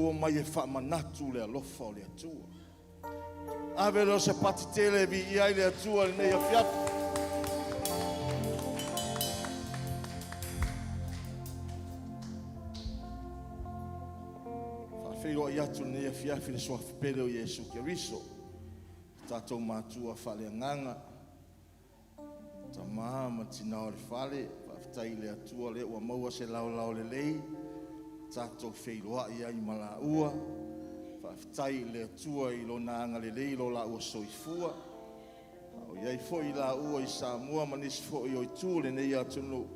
o mai e whamanatu le alofa o le atua. Ave lo se patitele vi iai le atua le nei a fiafi. Whawhiro i atu nei a fiafi le soa whipere o Iesu Keriso. Tātou mātua whale nganga. Ta maa matina o le whale. Whaftai le atua le ua maua se lau le lei. Tātou wheiroa i ai mala ua. Whaftai le atua i lo naanga le lei lo la ua soifua. O iai fo i la ua i Samoa manisi fo i o i tūle nei atunu.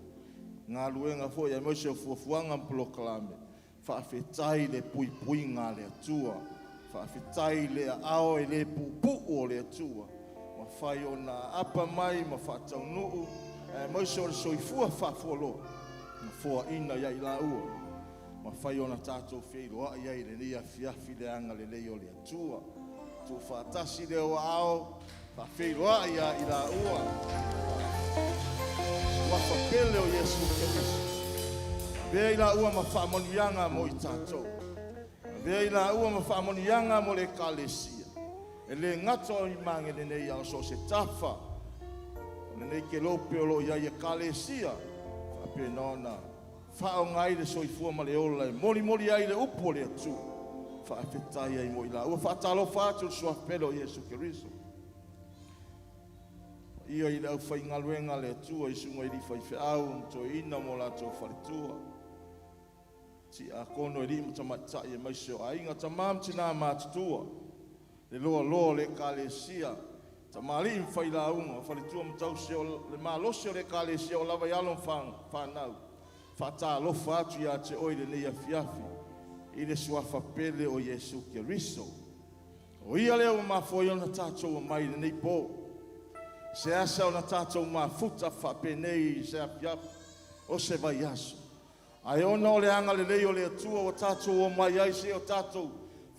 Ngā luenga fo i a moise o fuafuanga mploklame. Whawhetai le pui ngā le atua. Whawhetai le ao e le pupu o le atua. Ma whai o nā apa mai ma whatau nuu. Moise o le soifua whawholo. Ma fua ina iai la ua. Ma whai o na tātou wheiroa iai le nia fiafi le anga le lei o le atua. Tu whatasi le o ao. Wha wheiroa ia i la ua. Wafa pele o Iesu Keriso. Vea i la ua ma whaamonianga mo i tātou. Vea i la ua ma whaamonianga mo le kalesia. E le ngato i mangene nei au so se tafa. Le nei ke lope o lo iai e kalesia. Whape nona. Whao ngai le soifua ma le ola. Moli ai le upo le atu. Whaafetai ai mo i la ua. Whaatalo whaatu sua pelo Iesu Keriso. Ia i lau whai ngaluenga le atua i sunga i li whai whiau. To ina mo la tō wharitua. Ti a kono e rima tamaita i e maiseo a inga tamam tina mātutua. Le loa le kalesia. Tamari im whai la unga. Wharitua mtausia le mālosio le kalesia o lava i alon whanau. Whata alofa atu ia te oile nei a fiafi. I le suafa pele o Iesu Keriso. O ia leo mafoi ona tātou mai le nei po. Se asa ona tātou mafuta whapenei se a fiafi. O se vai aso. Ai ona o le anga le lei o le atua o tātou o mai ai se o tātou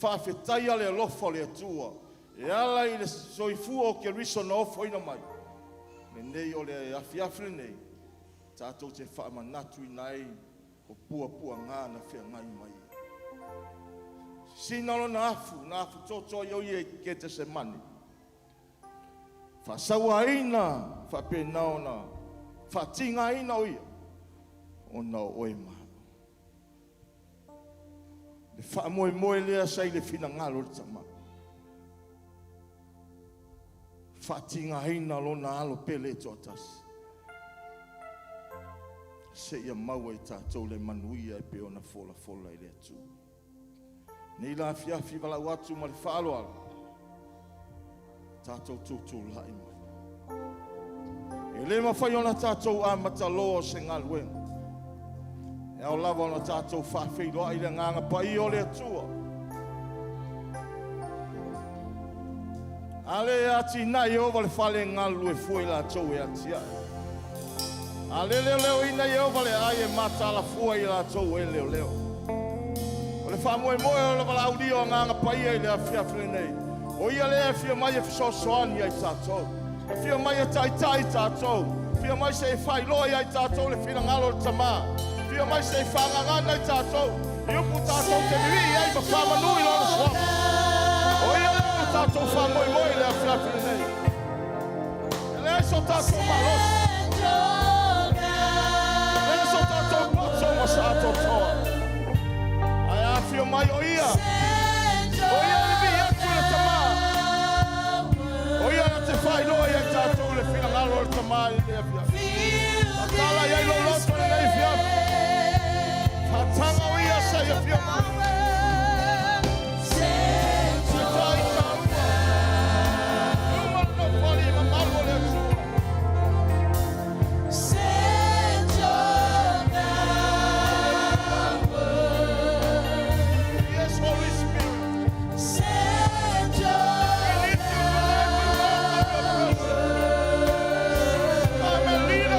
whawhetai ale alofa o le atua. E ala i le soifua o Keriso na ofo ina mai. Le nei o le afiafle nei. Tātou te whaamanatu i nei o pua ngā na whea ngai mai. Sinalo na afu tōtō i oie ke te se mani. Whasaua ina, whapenao na, whatinga ina oia. O na oe maa. Le whaamoe lea sai le whina ngalo le tama. Whatinga ina lo na alo pele tōtasi. Se ia maua i tātou le manuia e pe ona fola i le atu. Nei la fiafi walau atu ma le whaaloa. Tātou tūtū lai mai. E le mawhai ona tātou a mataloa se ngā luenga. E au lava ona tātou whawhiroa i le nganga pai o le atua. Ale ati nai ova le whale ngalu e fui la tau e ati ai. Ale leo ina e ova le ai e mata la fua i la tau e leo. O le whamoe moe o le wala audi o nganga pai e le a fiafle nei. O ia le e fia mai e fisosoani ai tātou. E fia mai e tai tātou. Fia mai se e whailoi ai tātou le fina ngalo le tamā. Fia mai se e whangangana ai tātou. I upu tātou te miwi ai ma whamanui lo na soa. O ia le tātou whamoe moe le a fiafle nei. E le e so tātou malos. Sato toa. Ai a fio mai o ia. O ia le vi atu le tamā. O ia na te whai loa ia tātou le whina ngalo le tamā i le fia. Tāla iai lo loto le nei fia. Whatanga o ia sa ia fia mai. Lead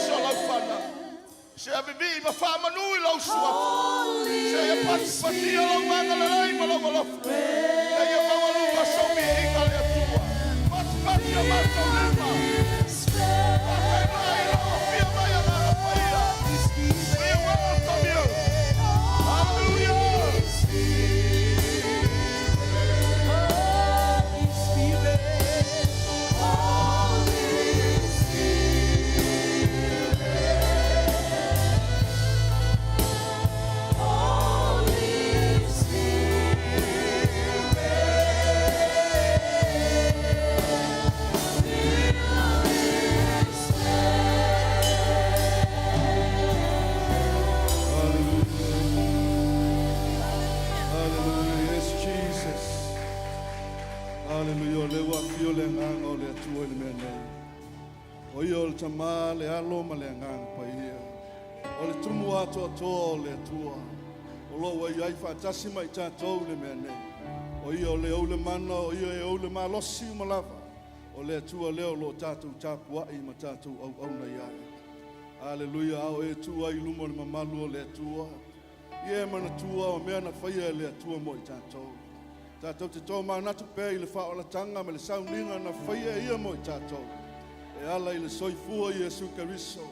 so lau whana. Se a bibi ma whamanui lau suatu. Se a pati pati a lau wangala rai ma lau walafu. E ia mawalu ma somi e inga le atua. Pati pati a matau lima. Pakai mai lau a fia mai a nana paia. We welcome you. Hallelujah. Tama le alo ma le ngang pa ia o le tumu ato ato le tua o lo wa iai fa tasi mai tatou le mene o ia o le ole mana o ia e ole malosi ma lava o le tua leo lo tatou tapua i ma tatou au na ia aleluia o e tua i lumo le mamalu o le tua ia mana tua o mea na faia le tua mo i tatou te tō maunatu pē i le whaolatanga me le Sauniga na faia ia mo i tatou e ala i le soifua i Jesu Keriso,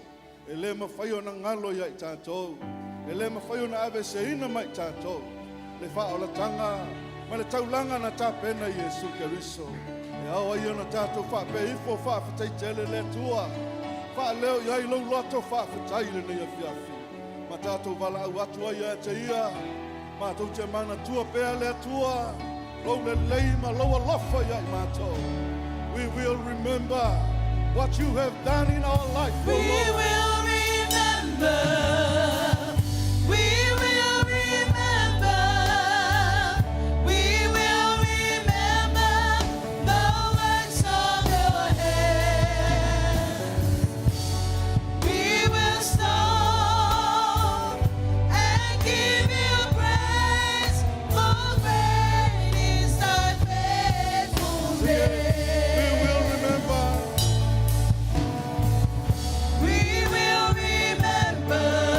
e le mawhaio na ngalo ia i tātou, e le mawhaio na ave se ina mai tātou, le whaolatanga, ma le taulanga na tāpena i Jesu Keriso, e awa ia na tātou whape ifo whawhitai tele le tua, whaleo ia i lau loto whawhitai le nei a fiafi, ma tātou wala au atua ia te ia, ma tau te mana tua pēa le tua, lau le leima, lau alofa ia i mātou. We will remember what you have done in our life, we Lord. will remember. We will remember. We will remember the works of your hands. We will stop and give you praise, for great is thy faithfulness. We will remember. We will remember.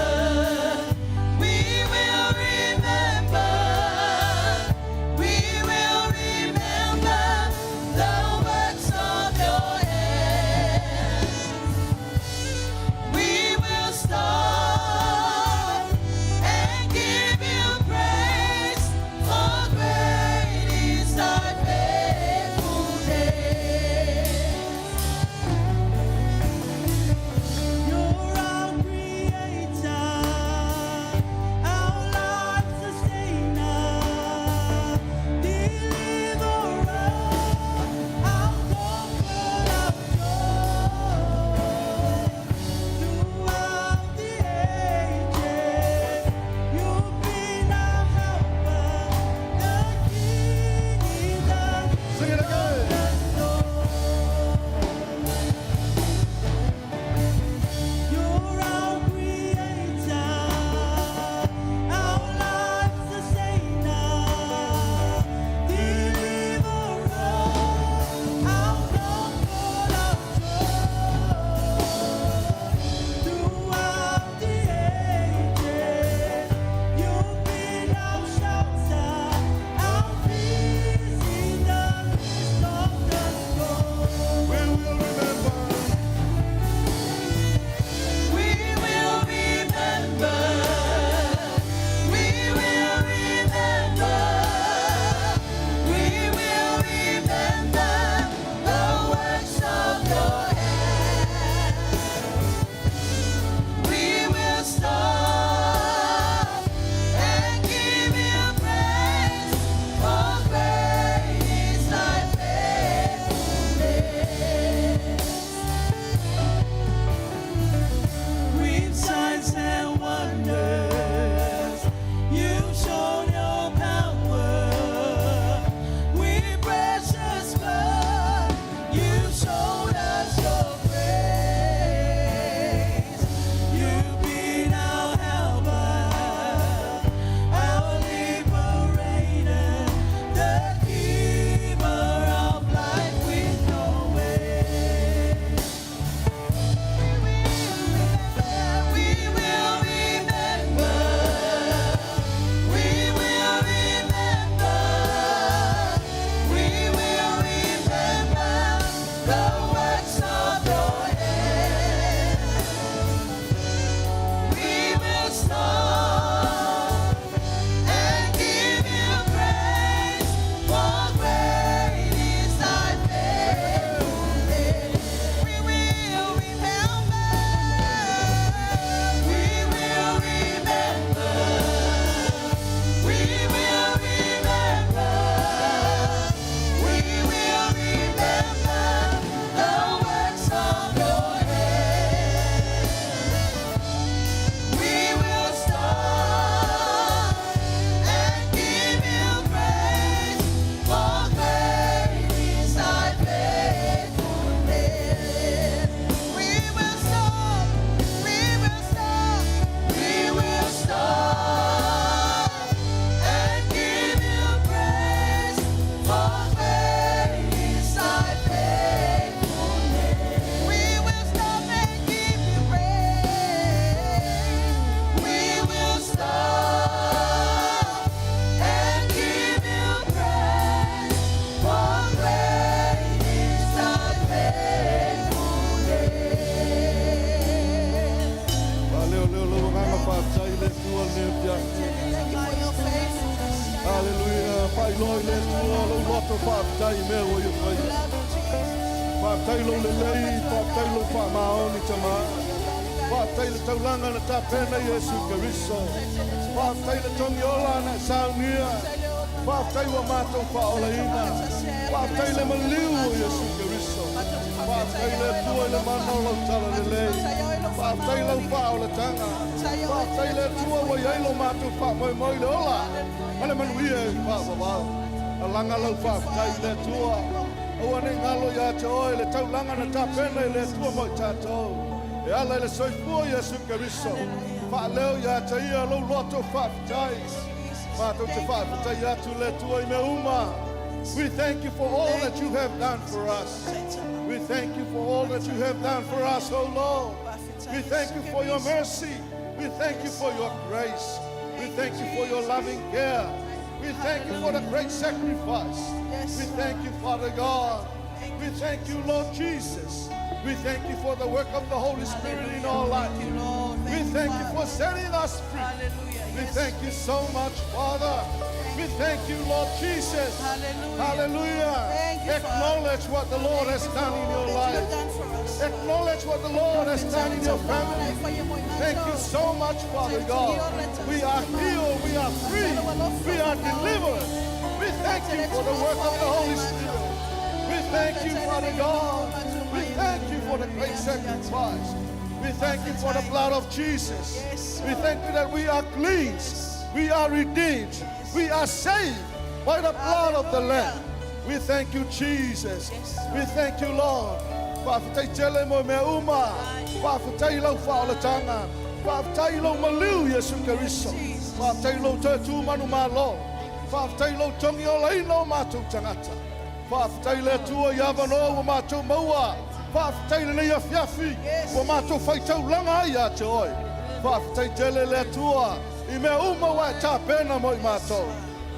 Whai loi le tua lo loto whaatai mea o ia whai. Whaatai lo le lei, whaatai lo whaamaoni tama. Whaatai le taulanga na tāpena Iesu Keriso. Whaatai le tongi ola na Sauniga. Whaatai wa mātou whaolaina. Whaatai le Maliu o Iesu Keriso. Whaatai le tua le manau lau tala le lei. Whaatai lau whaola tanga. Whaatai le tua wa iailo mātou whaamoimoi le ola. Mane manuia e whaawawau. A langa lau whaatai le tua. Aua ne ngalo ia te oe le taulanga na tāpena le tua moi tātou. E ala le soifua Iesu Keriso. Whaaleo ia te ia lau loto whaatai. Mātou te whaatai atu le tua I me uma. We thank you for all that you have done for us. We thank you for all that you have done for us, O Lord. We thank you for your mercy. We thank you for your grace. We thank you for your loving care. We thank you for the great sacrifice. We thank you, Father God. We thank you, Lord Jesus. We thank you for the work of the Holy Spirit in our life. We thank you for setting us free. We thank you so much, Father. We thank you, Lord Jesus. Hallelujah. Acknowledge what the Lord has done in your life. Acknowledge what the Lord has done in your family. Thank you so much, Father God. We are healed. We are free. We are delivered. We thank you for the work of the Holy Spirit. We thank you, Father God. We thank you for the great sacrifice. We thank you for the blood of Jesus. We thank you that we are cleansed. We are redeemed. We are saved by the blood of the Lamb. We thank you, Jesus. We thank you, Lord. Whaafatai tele mo mea uma. Whaafatai lau whaolatanga. Whaafatai lau Maliu Iesu Keriso. Whaafatai lau tētū manu mālo. Whaafatai lau tongi o laino mātou tangata. Whaafatai le tua iawano wa mātou maua. Whaafatai le nei awhiawhi wa mātou whaitau langa ai a te oi. Whaafatai tele le tua I mea uma wa tāpena mo I mātou.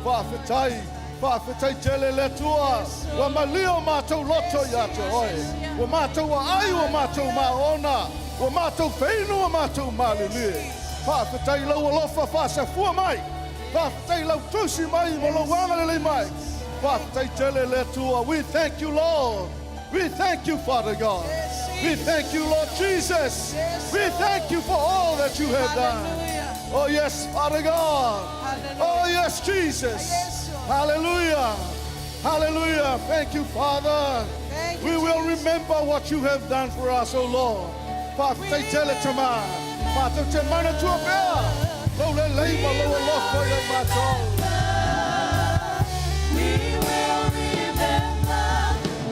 Whaafatai tele le tua wa Maliu mātou loto I a te oi. Wa mātou wa ai wa mātou maona. Wa mātou whainu wa mātou mālilie. Whaafatai lau alofa whaasafua mai. Whaafatai lau tusi mai mo lau wangalele mai. Whaafatai tele le tua. We thank you, Lord. We thank you, Father God. We thank you, Lord Jesus. We thank you for all that you have done. Oh, yes, Father God. Oh, yes, Jesus. Hallelujah. Hallelujah. Thank you, Father. We will remember what you have done for us, oh Lord. Whaafatai tele tama. Mātou te mana tua pēr. Lau le leima lau alofa I mātou. We will remember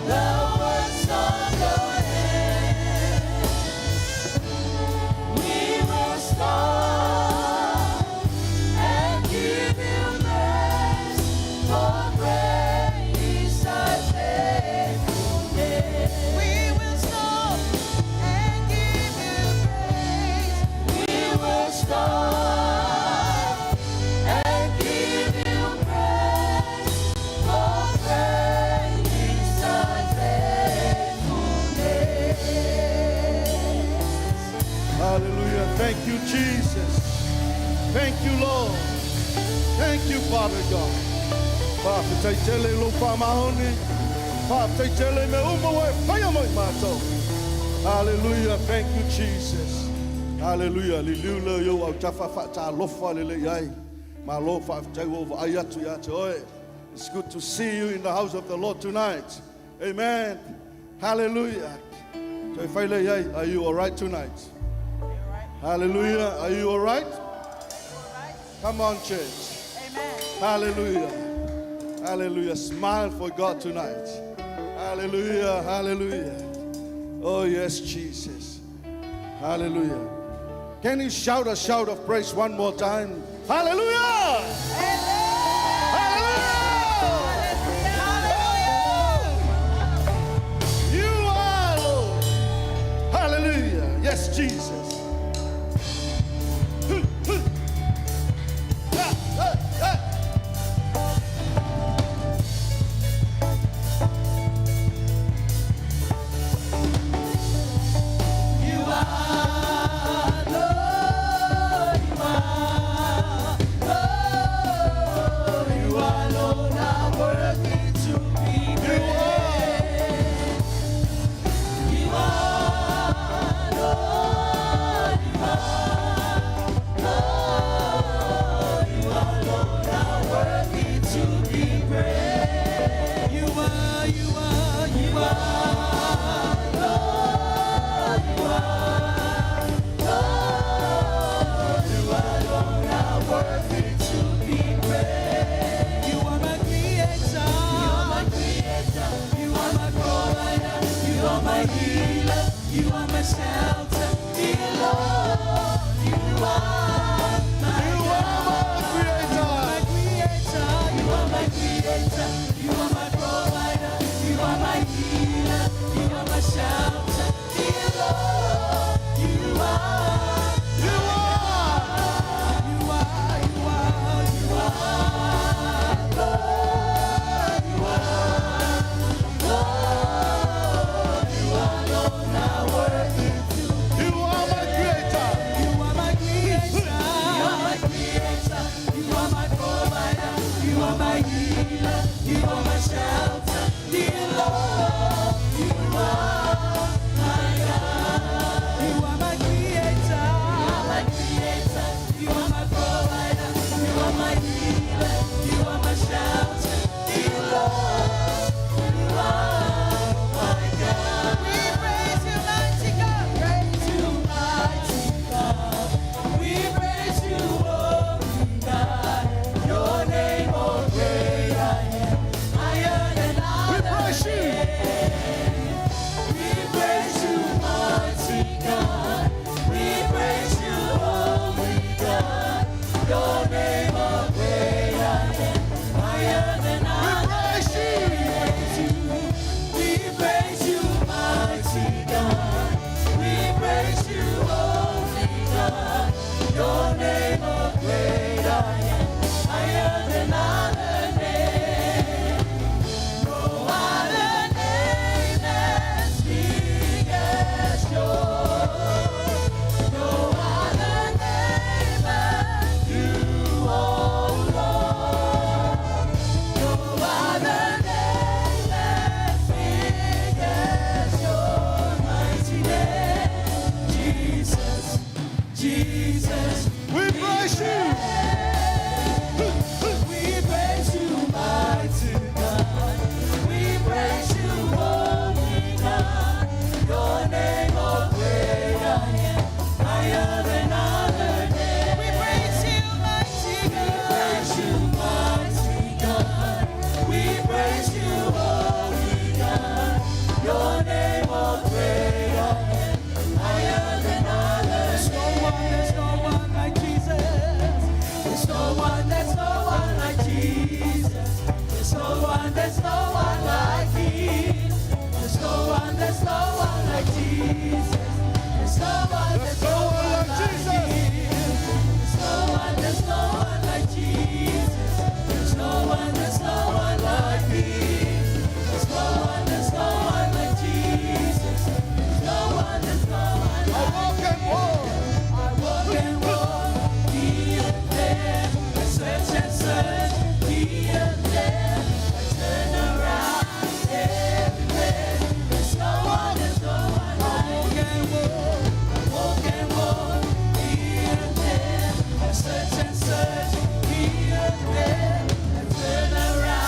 the works of your hands. We will stop and give you praise, for great is thy faithfulness. We will stop and give you praise. We will stop and give you praise, for great is thy faithfulness. Hallelujah. Thank you, Jesus. Thank you, Lord. Thank you, Father God. Whaafatai tele lo whaamahoni. Whaafatai tele me uma wai whaia mai mātou. Hallelujah. Thank you, Jesus. Hallelujah. Liliu leo yo au tafa whaata alofa lele iai. Ma lo whaafatai wo ai atu ia te oe. It's good to see you in the house of the Lord tonight. Amen. Hallelujah. So whaile iai, are you all right tonight? Hallelujah. Are you all right? Come on, church. Amen. Hallelujah. Hallelujah. Smile for God tonight. Hallelujah. Hallelujah. Oh, yes, Jesus. Hallelujah. Can you shout a shout of praise one more time? Hallelujah. Hallelujah. You are Lord. Hallelujah. Yes, Jesus. You are Lord, you are Lord. creator, you are my provider, you are my healer, you are my shelter, dear Lord, you are, you are, you are, you are, you are, Lord, you are, Lord, you are, Lord, now working too. You are my creator. You are my creator, you are my creator, you are my provider, you are my healer, you are my shelter, dear Lord, you are my God. You are my creator, you are my provider, you are my healer, you are my shelter, dear Lord, you are my God. We praise you, mighty God, praise you, mighty God. We praise you, holy God. Your name, oh great I am, higher than all We praise you. We praise you, mighty God. We praise you, holy God. Your name, oh great I am, higher than all We praise you, mighty God. We praise you, holy God. Your name, oh great I am, higher than other name. No other name as big as yours. No other name but you, oh Lord. No other name as big as your mighty name, Jesus, Jesus. We praise you. We praise you, mighty God. We praise you, holy God. Your name, oh great I am, higher than other names. We praise you, mighty God. We praise you, holy God. Your name, oh great I am, higher than others. There's no one like Jesus. There's no one like Jesus. There's no one like Him. There's no one like Jesus. There's no one like Him. There's no one like Jesus. There's no one like Him. There's no one like Jesus. There's no one I walk and walk. I walk and walk, here and there, I search and search, here and there, I turn around, everywhere. There's no one like I walk and walk, here and there, I search and search, here and there, I turn around,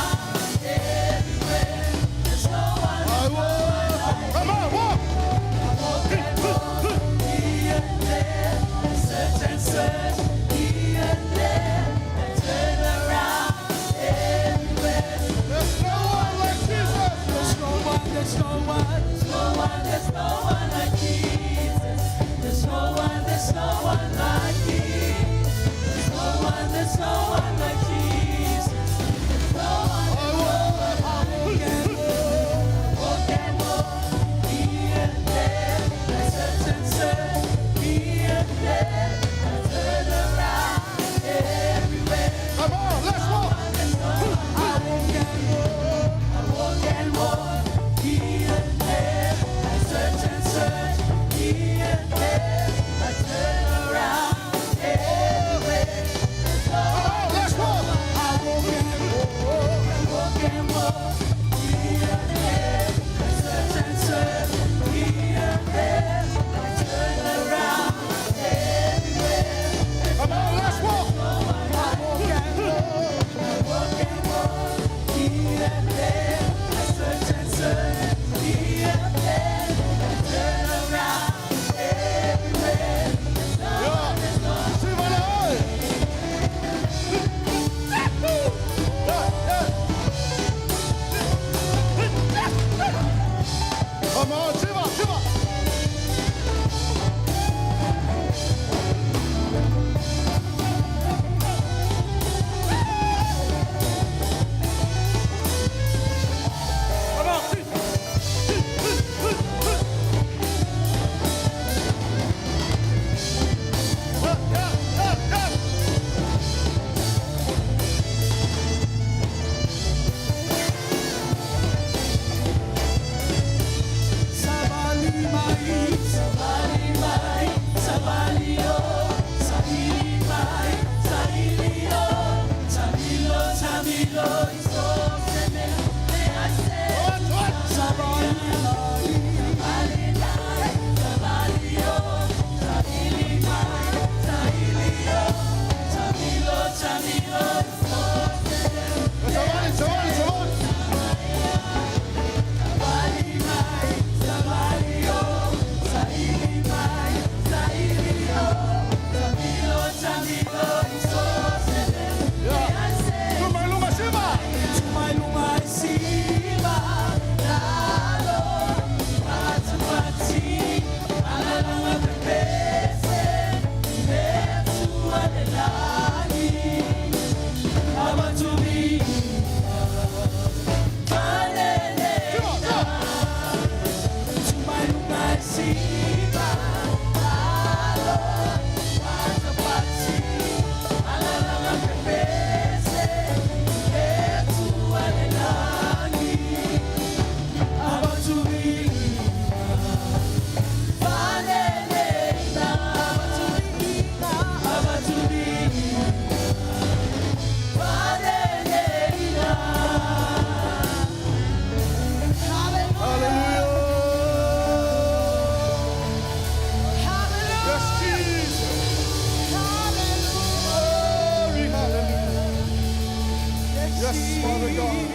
Father God.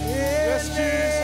Yes, Jesus.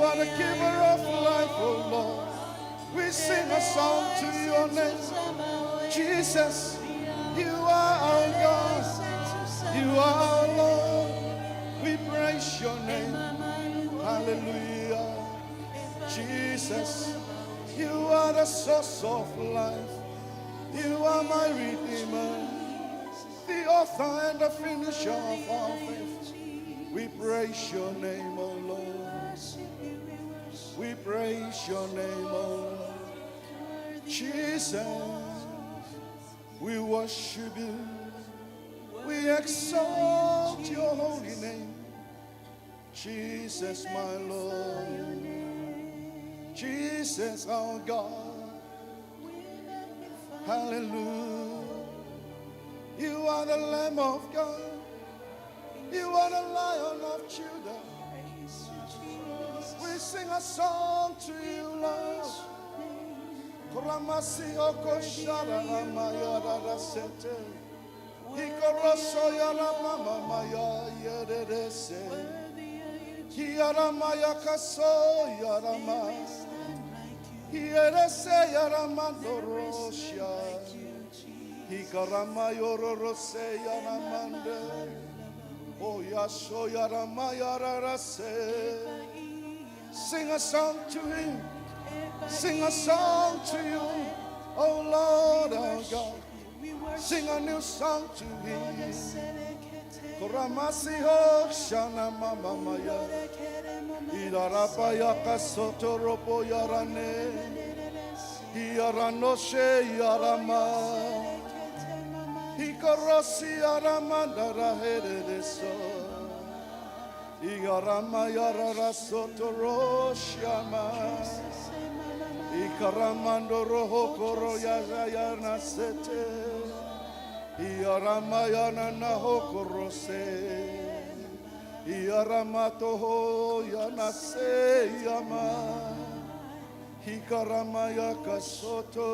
You are the giver of life, oh song to your name. Jesus, you are our God. You are our Lord. We praise your name. Hallelujah. Jesus, you are the source of life. You are my Redeemer, the author and the finisher of our faith. We praise your name, O Lord. We praise your name, O Lord. Jesus, we worship you. We exalt your holy name. Jesus, my Lord. Jesus, our God. Hallelujah. You are the Lamb of God. You are the Lion of Judah. We sing a song to you, Lord. Kramasi okoshara amayara sete. Ikoroso yara mama maya yerese. Yara maya kaso yara ma. Yerese yara mandorosha. Ikarama yororose yara mande. Oh yasho yara mayara rase. Sing a song to him. Sing a song to you, oh Lord our God. Sing a new song to him. Koramasi ho shana mama maya. Idarapa yaka soto ropo yarane. Iyaranoshe yarama. Ikorosi yaramanda rahere deso. Iyarama yarara soto roshama. Ikaramando roho koro yana sete. Iyaramayana na hokorose. Iyaramato ho yana se yama. Ikaramaya kasoto.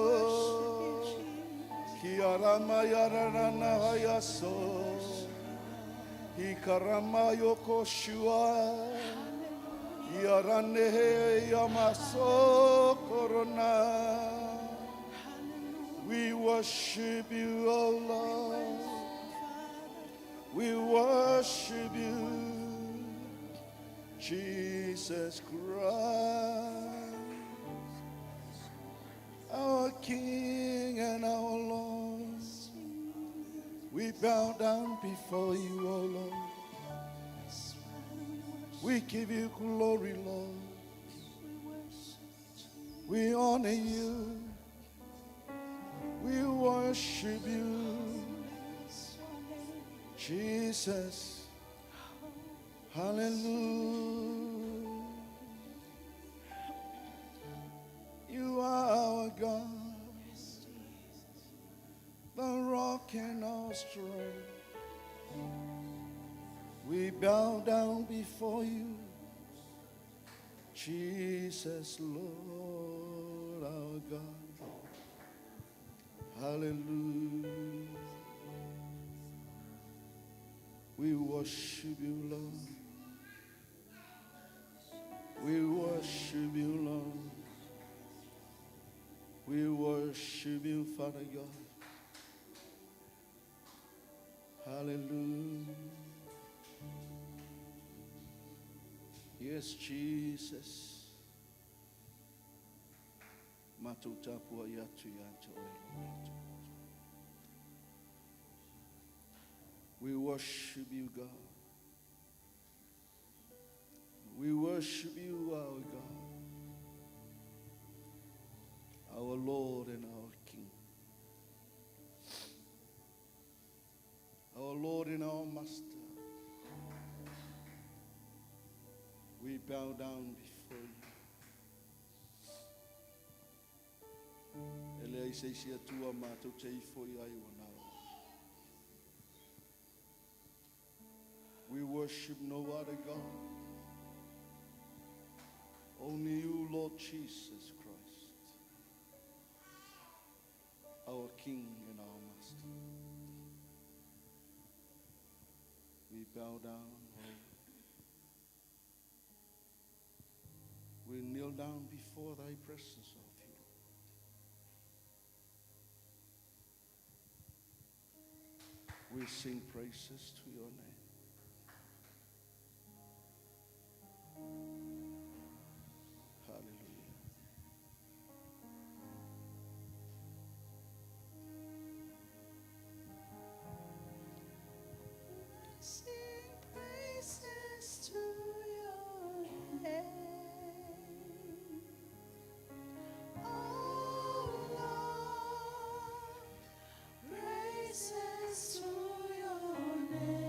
Iyaramayana na hayaso. Ikaramayo koshua. Yarane yamaso korona. We worship you, O Lord. We worship you, Jesus Christ, our King and our Lord. We bow down before you, O Lord. We give you glory, Lord. We honor you. We worship you, Jesus. Hallelujah. You are our God, the rock and our strength. We bow down before you, Jesus, Lord, our God. Hallelujah. We worship you, Lord. We worship you, Lord. We worship you, Father God. Hallelujah. Yes, Jesus. Matutapua yatu yatu. We worship you, God. We worship you, our God, our Lord and our King, our Lord and our Master. We bow down before you. Ele se sia tua mātou te ifoi ai wanau. We worship no other God. Only you, Lord Jesus Christ, our King and our Master. We bow down, Lord. We kneel down before thy presence, O We sing praises to your name. Hallelujah. Sing praises to your name, oh Lord. Praises to your name,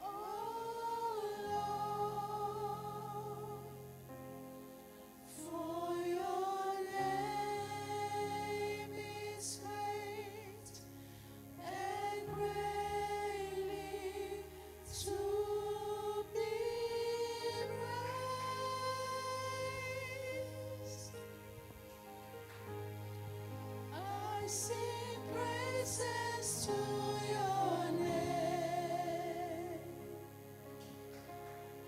oh Lord. For your name is great and greatly to be praised. I sing praises to your name,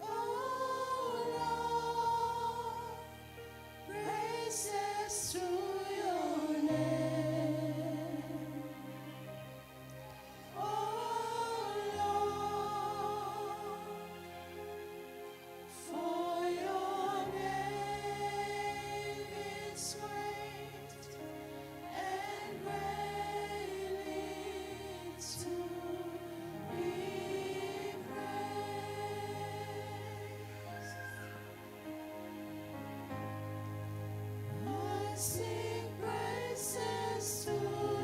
oh Lord. Praises to your name, oh Lord. For your name is great and greatly to be praised. I sing praises to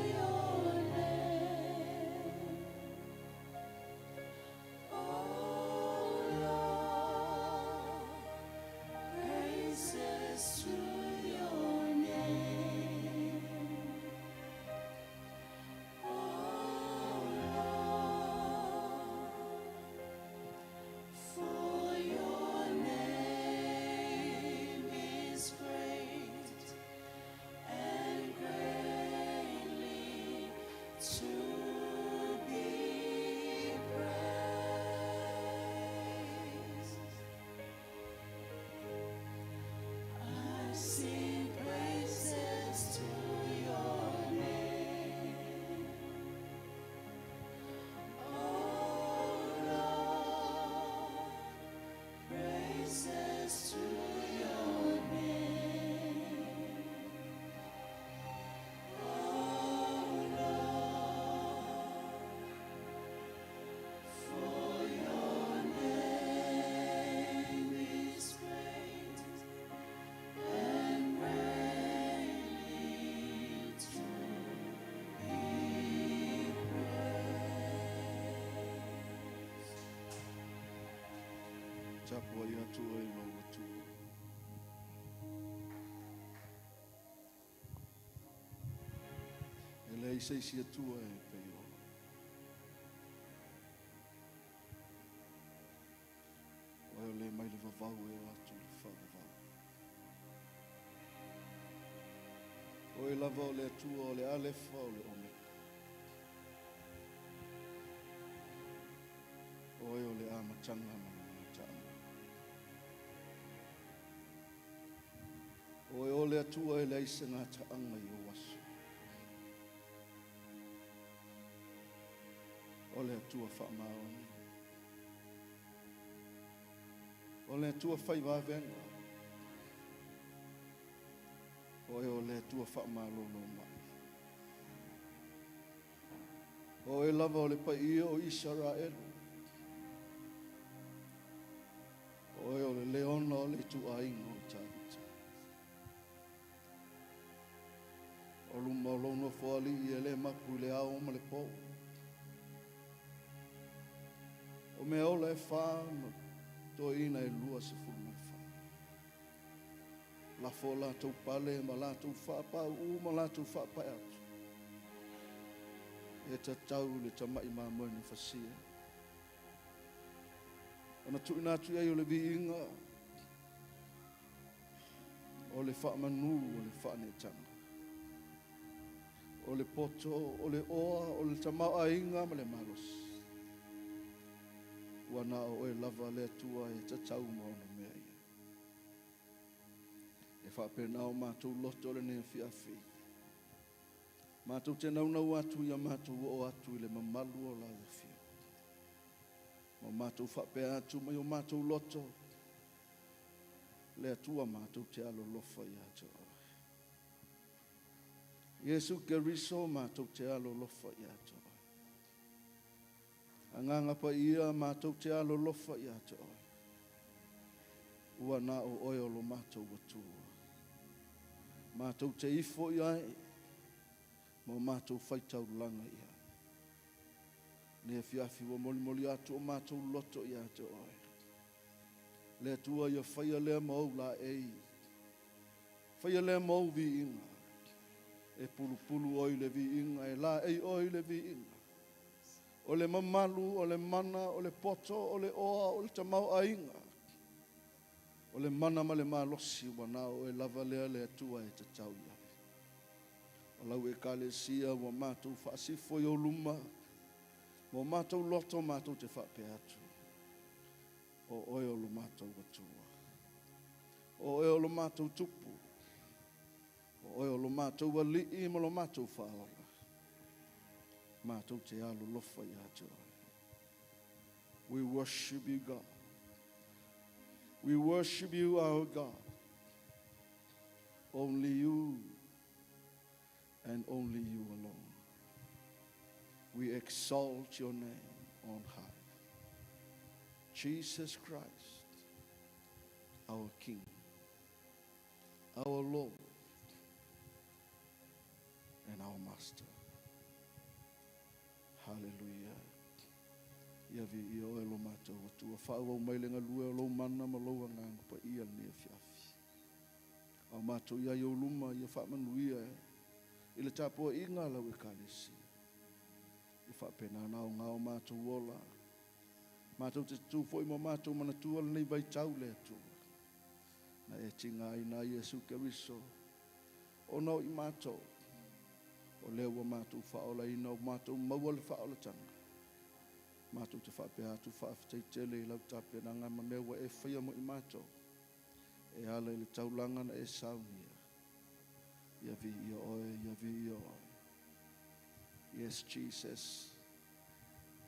your name, oh Lord. Praises to your name, oh Lord. For your name is great and greatly to be praised. I sing praises to your name, oh Lord. Praises to your name, oh Lord. For your name is great and greatly to be praised. Tapua ia tua i loa tua. E lei seisia tua e peo. Oe o le mai le vavau e atu le whavavau. Oe lava o le atua o le alefa o le omega. Oe o le amatanga ma le matanga. Oe o le atua e le aise ngā taanga i o wasu. O le atua whaamaoni. O le atua whaiwawenga. Oe o le atua whaamalono mai. Oe lava o le pai o Israelu. Oe o le leona o le tuainga o tāwita. O luma o lono foali e le maku le ao ma le pou. O me ola e whāma to ina e lua se fulu e wha. La fo la tau pale ma la tau whapa u ma la tau whapa atu. E ta tau le tamai māmoe ni whasia. Ona tuina atu ai o le viinga. O le whaamanu o le whaanetanga. O le poto, o le oa, o le tamau ainga ma le marosi. Wana o e lava le atua e tatau maona mea ia. E whapena o mātou loto le ne fiafi. Mātou te naunau atu ia mātou o atu I le mamalu o la uafia. Ma mātou whapea atu mai o mātou loto. Le atua mātou te alo lofa I atu. Yesu Keriso mātou te alo lofa I atu. Anganga pa ia mātou te alo lofa I atu. Ua na o oio lo mātou watua. Mātou te ifo I ai. Mo mātou whaitau langa ia. Ne fiafi wa moli moli atu o mātou loto I atu oi. Le tua ia whaia lea mau la ei. Whaia lea mau vi inga. E pulu pulu oi le vi inga. E la ei oi le vi inga. O le mamalu, o le mana, o le poto, o le oa, o le tamau a inga. O le mana ma le malosi wanao e lava lea le atua e te tau ia. Lau e kalesia wa mātou whaasifo I o luma. Wa mātou loto mātou te whape atu. O oe o lo mātou watua. O oe o lo mātou tupu. O oe o lo mātou walii ma lo mātou whaola. Mātou te alo lofa I atu. We worship you, God. We worship you, our God. Only you. And only you alone. We exalt your name on high. Jesus Christ, our King, our Lord, and our Master. Hallelujah. Ia vi ia o elo mātou atua. Whaua umailenga lua o lo mana ma lo angang pa ia ni fiafi. Au mātou ia i o luma ia whaamanuia I le tapua inga lau e kalesi. I whapena nao ngao mātou wola. Mātou te tūfo I mo mātou manatua nei vai tau le atua. Na e tinga I na Yesu Keriso. O nao I mātou. O leo wa mātou whaola ina o mātou maua le whaola tanga. Mātou te whapea atu whaafitei tele I lau tapena ngā manewa e whaia mo I mātou. E ala I le taulanga na e Sauniga. Ia vi ia oi, ia vi ia oi. Yes, Jesus.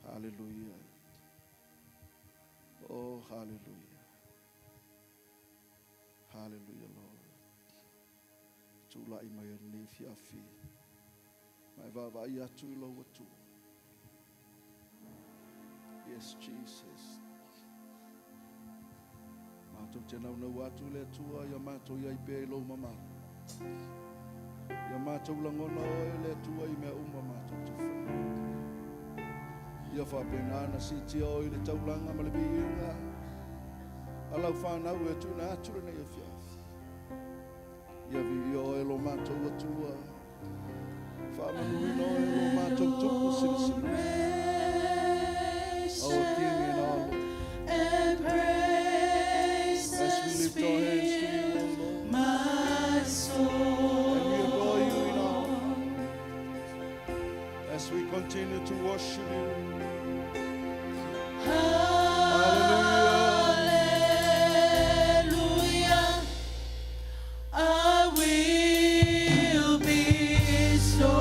Hallelujah. Oh, hallelujah. Hallelujah, Lord. Tula I mai ni fiafi. Mai va ia tu I lo watu. Yes, Jesus. Mātou te nau watu le tua, ia mātou ia I pe lo mama. Ia mātou langona o le tua I mea uma mātou te whai. Ia whapena na sitia o I le taulanga ma le biinga. Alau whanau e tūna atura nei a fiafi. Ia vi I o e lo mātou atua. Whamanuina o e lo mātou tupu sirisiri. Our King and our Lord. And praise As we lift our hands to you, O Lord. my soul. As we continue to worship you. Hallelujah. I will be so.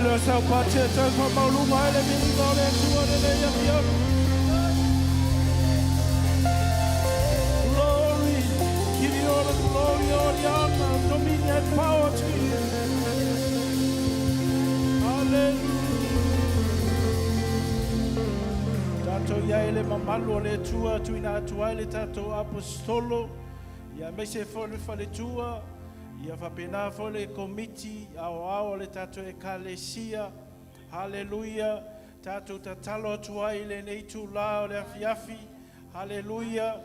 vele sa pace ta fa maulunga ele mini ngole tua le ya ya. Glory, give you all the glory, all the honor, dominion and power to you. Hallelujah. Tato ya ele mamalu le tua tu ina tua ele tato apostolo. Ya mese fole fale tua. Ia whapena fole komiti ao le tato ekalesia. Hallelujah. Tato tatalo tua ile nei tu lao le afiafi. Hallelujah.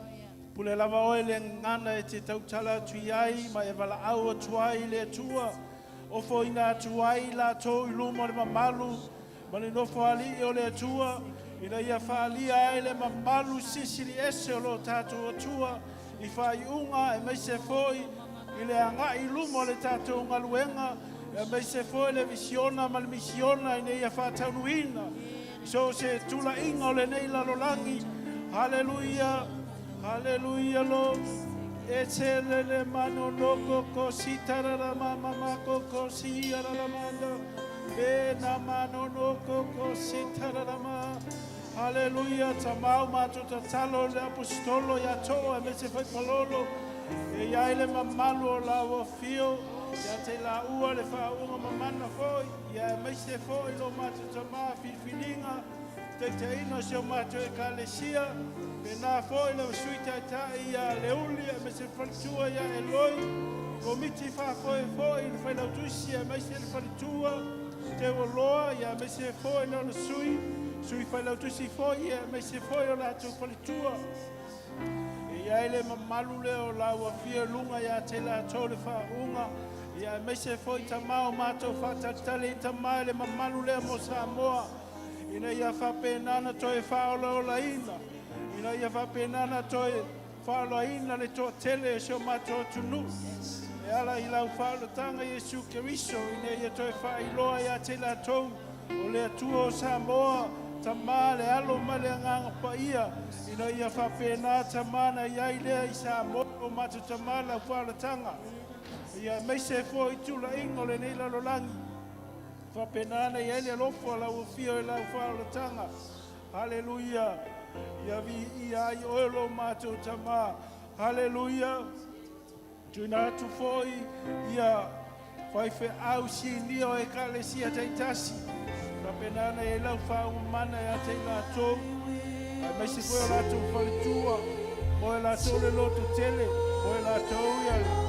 Pule lava oe le ngana e te tautala tui ai ma e wala aua tua ile tua. Ofo ina tua i la tō i lumo le mamalu. Ma le nofo ali o le tua. Ina ia whaalia ai le mamalu sisiri ese o lo tato o tua. I whai unga e meise foi. I le anga i lumo le tato unga luenga. E meise foi le visiona ma le misiona i ne ia whataunuina. So se tula inga o le nei lalolangi. Hallelujah. Hallelujah, Lord. Etelele mano logo cosita la mama coco sia la manda. Bena mano logo cosita la ma. Hallelujah. Tamau mato tatalo le apostolo ya toa mese fai palolo. E ya ele mamalo la wafio. Ya te la ua le fa uma mamana foi. Ya mese foi lo mato tama filfilinga. Te ino se mato e kalesia. Pena foi le suita tai ya leuli me se faltua ya eloi. Komiti fa foi foi la tusia me se faltua. Te loa ya me se foi no sui fa la tusi foi ya me se foi la tu faltua. E ya ele mamalu le o la wa fia lunga ya te la tole fa unga. Ya me se foi tamao mato fa tatale tamale mamalu le mo Samoa. Ina ia fa pena na toe fa o la ina. Ina ia whapenana toi whaaloaina le tō tele e seo mato tunu. E ala i lau whaalotanga Jesu Keriso. Ina ia toi whailoa ia te la tau. O le atua o Samoa. Tama le alo ma le nganga pa ia. Ina ia whapena tamana ia i lea i Samoa. O mato tama la whaalotanga. Ia meise fo i tula ingo le neila lolangi. Whapenana ia ele lofo la ufio i lau whaalotanga. Hallelujah. Ia vi ia i oelo mātou tama. Hallelujah. Tuna tu foi ia whai whe au si nio e kalesia teitasi. Rapenana e lau whau mana e a te ngā tō. Ai mai se koe o lātou whalitua. Mo e lātou le loto tele. Mo e lātou ia le.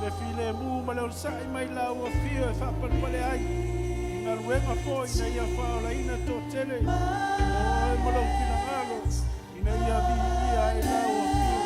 Le file mu ma leo sai mai lau a fio e whapanu male ai. Ngā ruenga foi na ia whao la ina tō tele. Ai malo kina ngalo ina ia vi ia e lau a fio.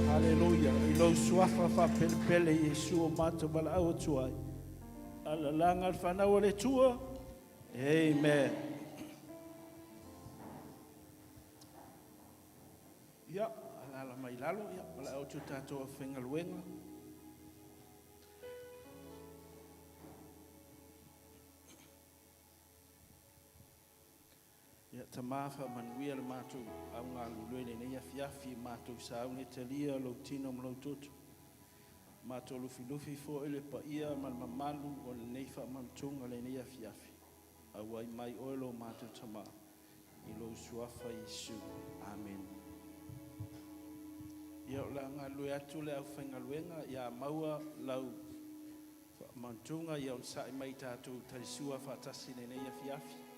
Hallelujah. Ilo suafa fa pele Yesu o mato bala au tuai. Ala langa al whanau le tua. Amen. Ya, ala mai lalo, ya, bala au tu tato whenga luenga. Ya tamafa manuia le mātou au ngā luluene nei afiafi mātou saunge te lia lo tino mlau tutu. Mātou lufi fo ele pa ia man mamalu o le nei wha mamtunga le nei afiafi. Au ai mai oelo mātou tama i lo suafa Yesu. Amen. Ia o la ngā lue atu le au whainga luenga ia maua lau mamtunga ia on sai mai tātou tarisua whatasi le nei afiafi.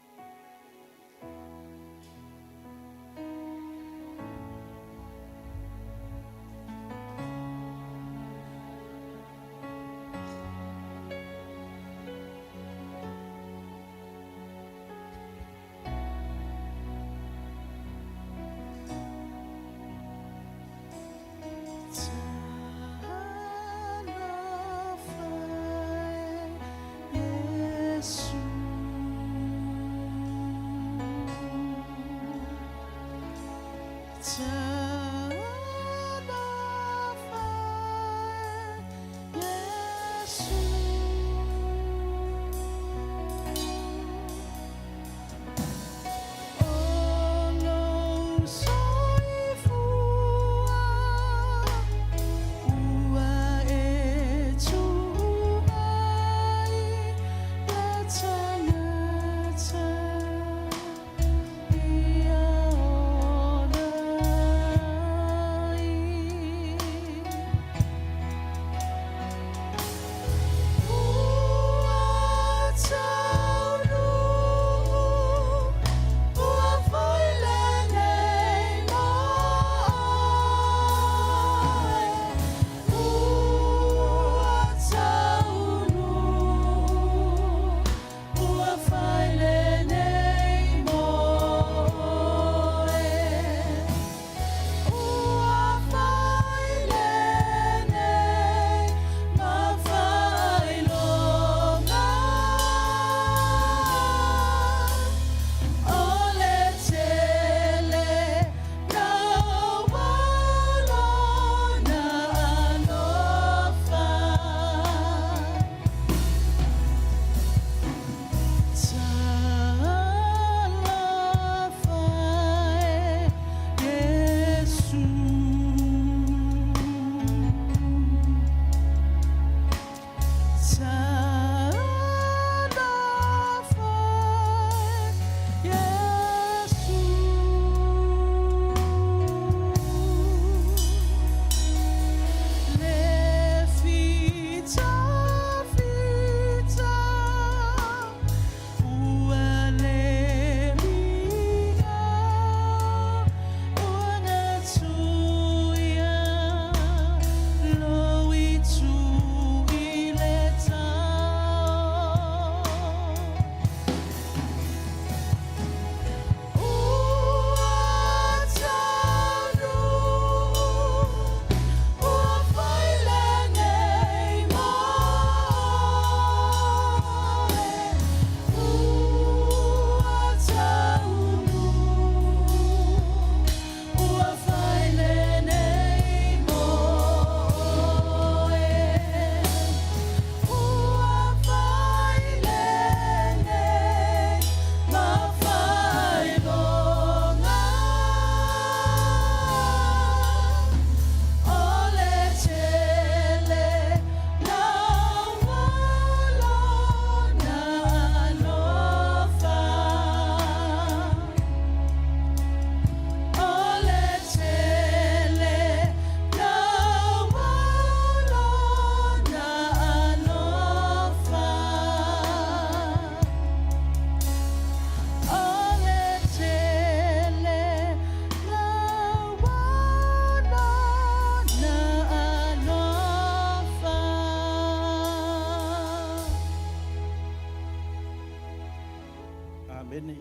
Amene.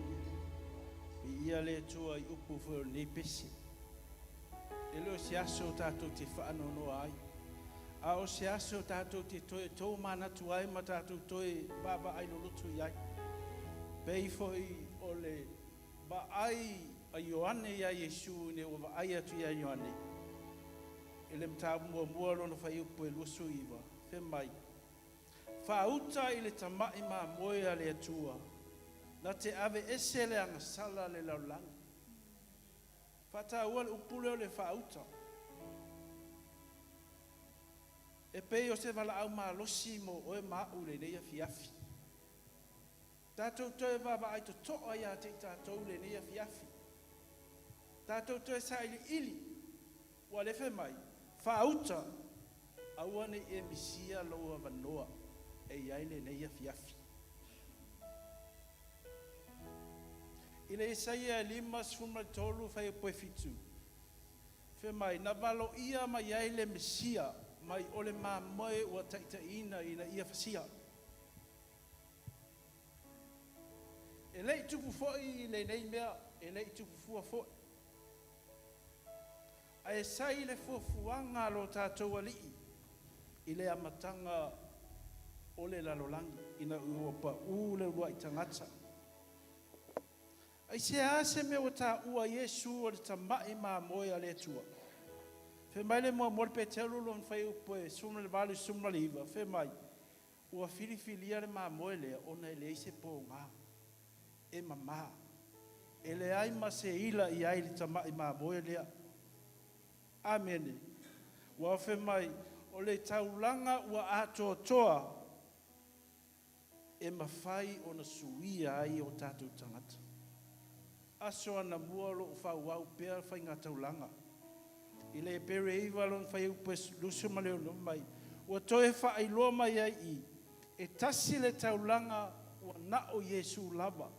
I ia le tua I upu fo ni pesi. Elo se aso tato te whaano no ai. A o se aso tato te toe tō mana tu ai ma tato toe baba ai lulutu iai. Pei foi o le ba ai a Ioane ia Yesu ne o ba ai atu ia Ioane. Ele mta mua lona whai upu e lusu iwa. Fe mai. Whauta I le tamai ma moea le atua. Na te ave ese le anga sala le laulang. Fata ua le upule o le whauta. E pei o se wala au maa losi mo oe maa ule neia fiafi. Tātou toe baba ai to toa ia te tātou le neia fiafi. Tātou toe sa ili ili. Ua le fe mai. Whauta. Aua ne e misia loa vanoa. E iai le neia fiafi. Ile Isaia 5:3 fai poe fitu. Fe mai na valo ia mai ai le Mesia mai ole ma moe o taitaina ina ia fasia. Ele tupu foi le nei mea, ele tupu fua foi. Ai sai le fuafuanga lo tātou alii. Ile amatanga ole lalolangi ina uopa ule rua I tangata. Ai se ase me o ta ua Yesu o le tamai ma moe a le tua. Fe mai le mo mo pe telu lo fai upo e summa le vale summa le iva. Fe mai ua filifilia le ma moe le ona le se po nga. E mama. E le ai ma se ila i ai le tamai ma moe le. Amen. Ua fe mai o le taulanga ua ato toa. E mawhai o na suia ai o tātou tangata. Aso ana mua lo whau au pēr whai ngā taulanga. I le pere iwa lo whai upe lusu ma leo no mai. Ua toe whai loa mai ai i. E tasi le taulanga ua na o Yesu lava.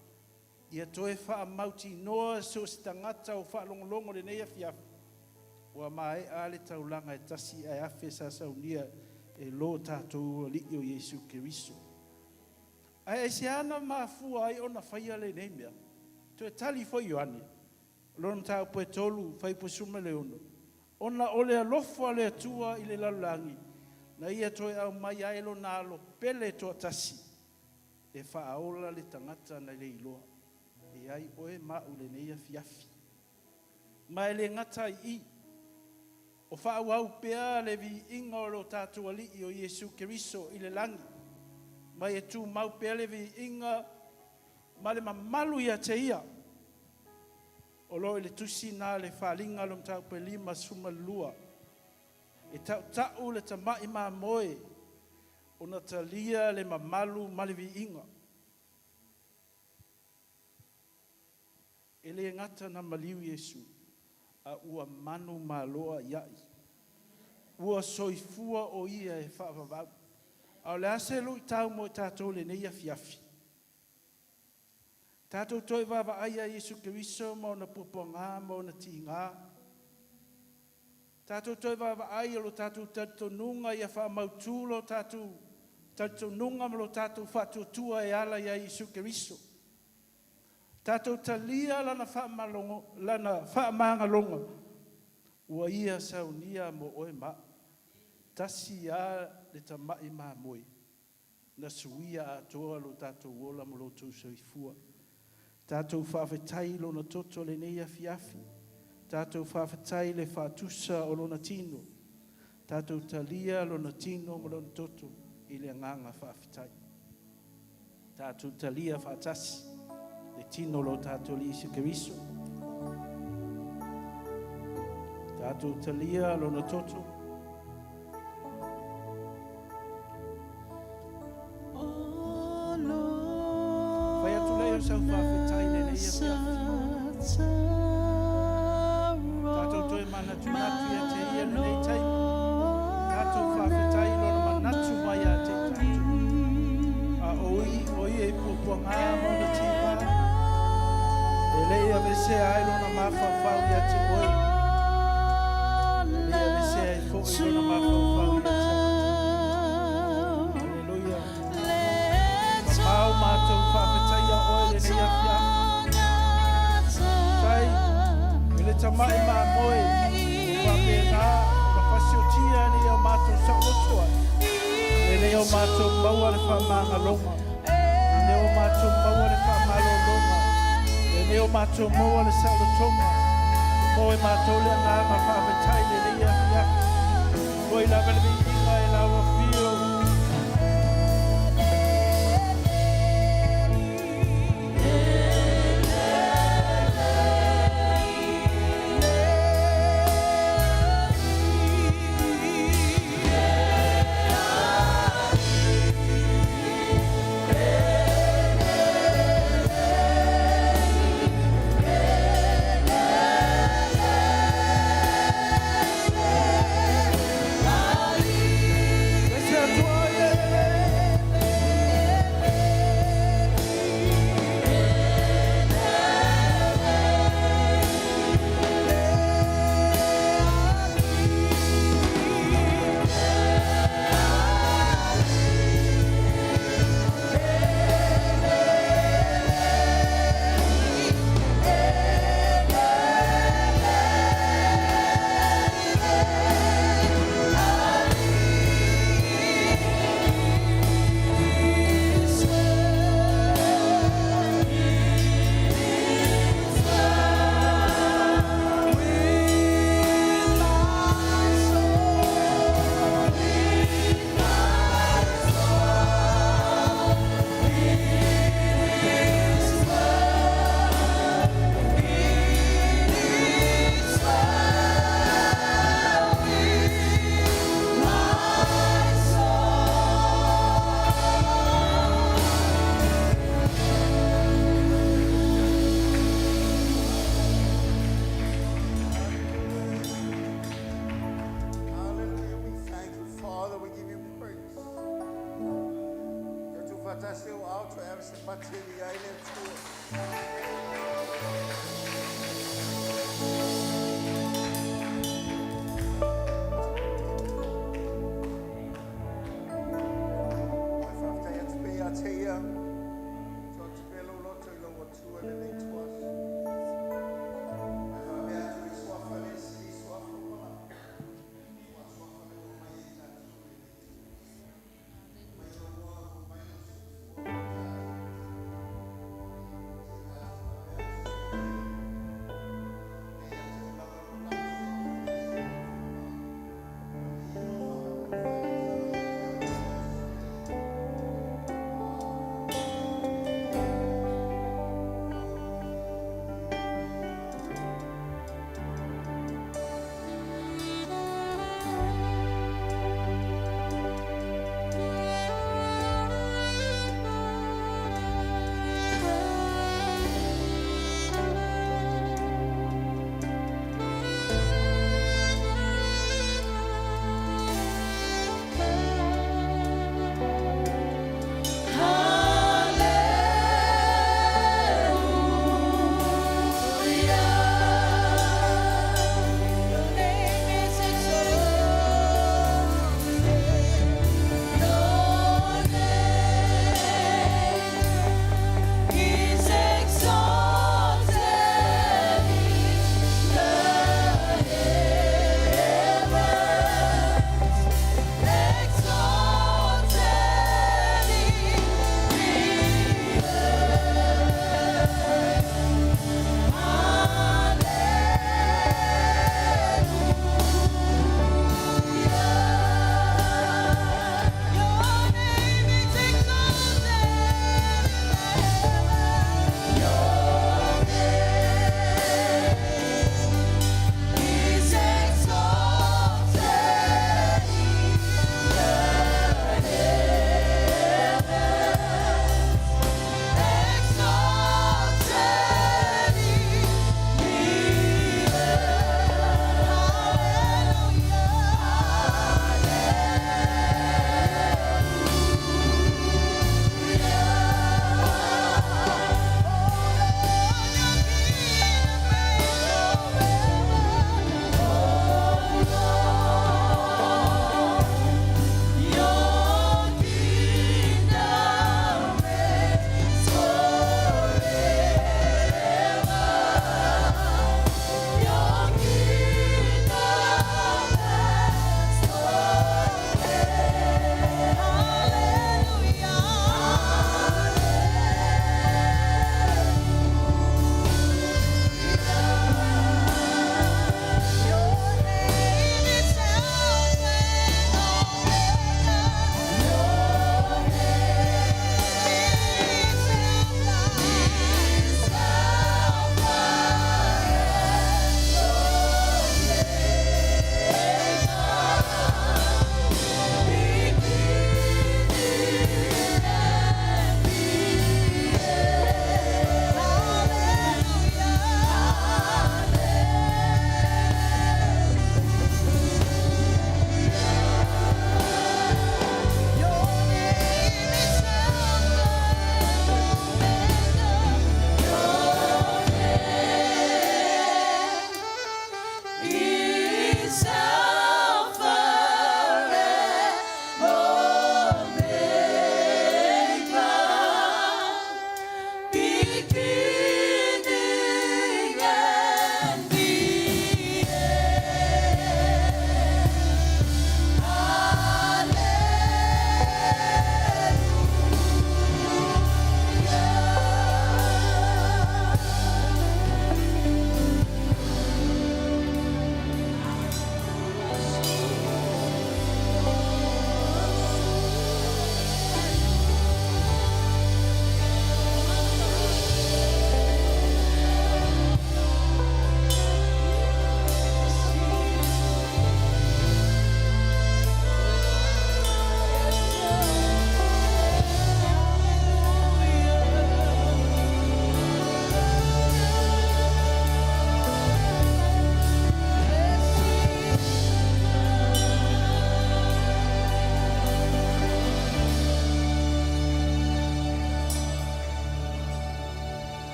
Ia toe wha mauti noa so si tangata o wha longolongo le neia fiafi. Ua mai a le taulanga e tasi ai afe sa Sauniga e lo tātou li o Yesu Keriso. Ai se ana mafua ai ona whaia le neimea. Tu e tali foi Ioane. Lona tau poe tolu, fai po suma le ono. Ona ole alofa le atua i le lalangi. Na ia toe au mai aelo na alo pele toa tasi. E whaaola le tangata na le iloa. E ai oe mau le neia fiafi. Mai le ngata i. O whaau pea le vi inga o lo tātua li o Yesu Keriso i le langi. Mai e tu mau pea le vi inga ma le mamalu ia te ia. O lo le tusi nā le whalinga lo mtau pe lima suma lua. E tau le tamai mā moe. O na talia le mamalu ma le vi inga. E le ngata na Maliu Yesu. A ua manu mā loa iai. Ua soifua o ia e whaavavau. Au le ase lui tau mo tātou le neia fiafi. Tātou toi wawa aia Yesu Keriso mo na puponga mo na tinga. Tātou toi wawa aia lo tātou tatonunga ia wha mautulo tātou tatonunga mo lo tātou whatutua e ala ia Yesu Keriso. Tātou talia lana wha maangalonga. Ua ia Sauniga mo oe ma. Tasi a le tamai mā moe. Na suia a toa lo tātou wola mo lo tau soifua. Tātou whawhetai lo na toto le neia fiafi. Tātou whawhetai le whatusa o lo na tino. Tātou talia lo na tino mo lo na toto i le nganga whawhetai. Tātou talia whatasi le tino lo tātou li Yesu Keriso. Tātou talia lo na toto. Sau whawhetai le neia fiafi. Tātou toi manatu natu ia te ia le nei taimi. Tātou whawhetai lona manatu mai a te tātou. A oi e pupua ngā mona tīpa. E leia vese ai lona mawhawhau ia te oi. Leia vese ai fōi lona mawhawhau ia te oi. Halleluja. Mau mātou whawhetai a oi le neia fiafi. Tamai mā moe, whapena, na whasiotia ni au mātou saulotua. E ne au mātou maua le whamāngalonga. E ne au mātou maua le whamālolonga. E ne au mātou maua le saulotonga. Moe mātou le ngāma whawhetai le neia fiafi. Moe la velevi inga e la wafio. Fatasi o auto e se patili ai le tua. Ai whaftai atu pe a te ia. Tō te pelo loto I lo tua le nei tuas. Ai whame atu I swafa le si swafa pala. Swafa le o mai e tatu. Mai o mua o mai o sufu.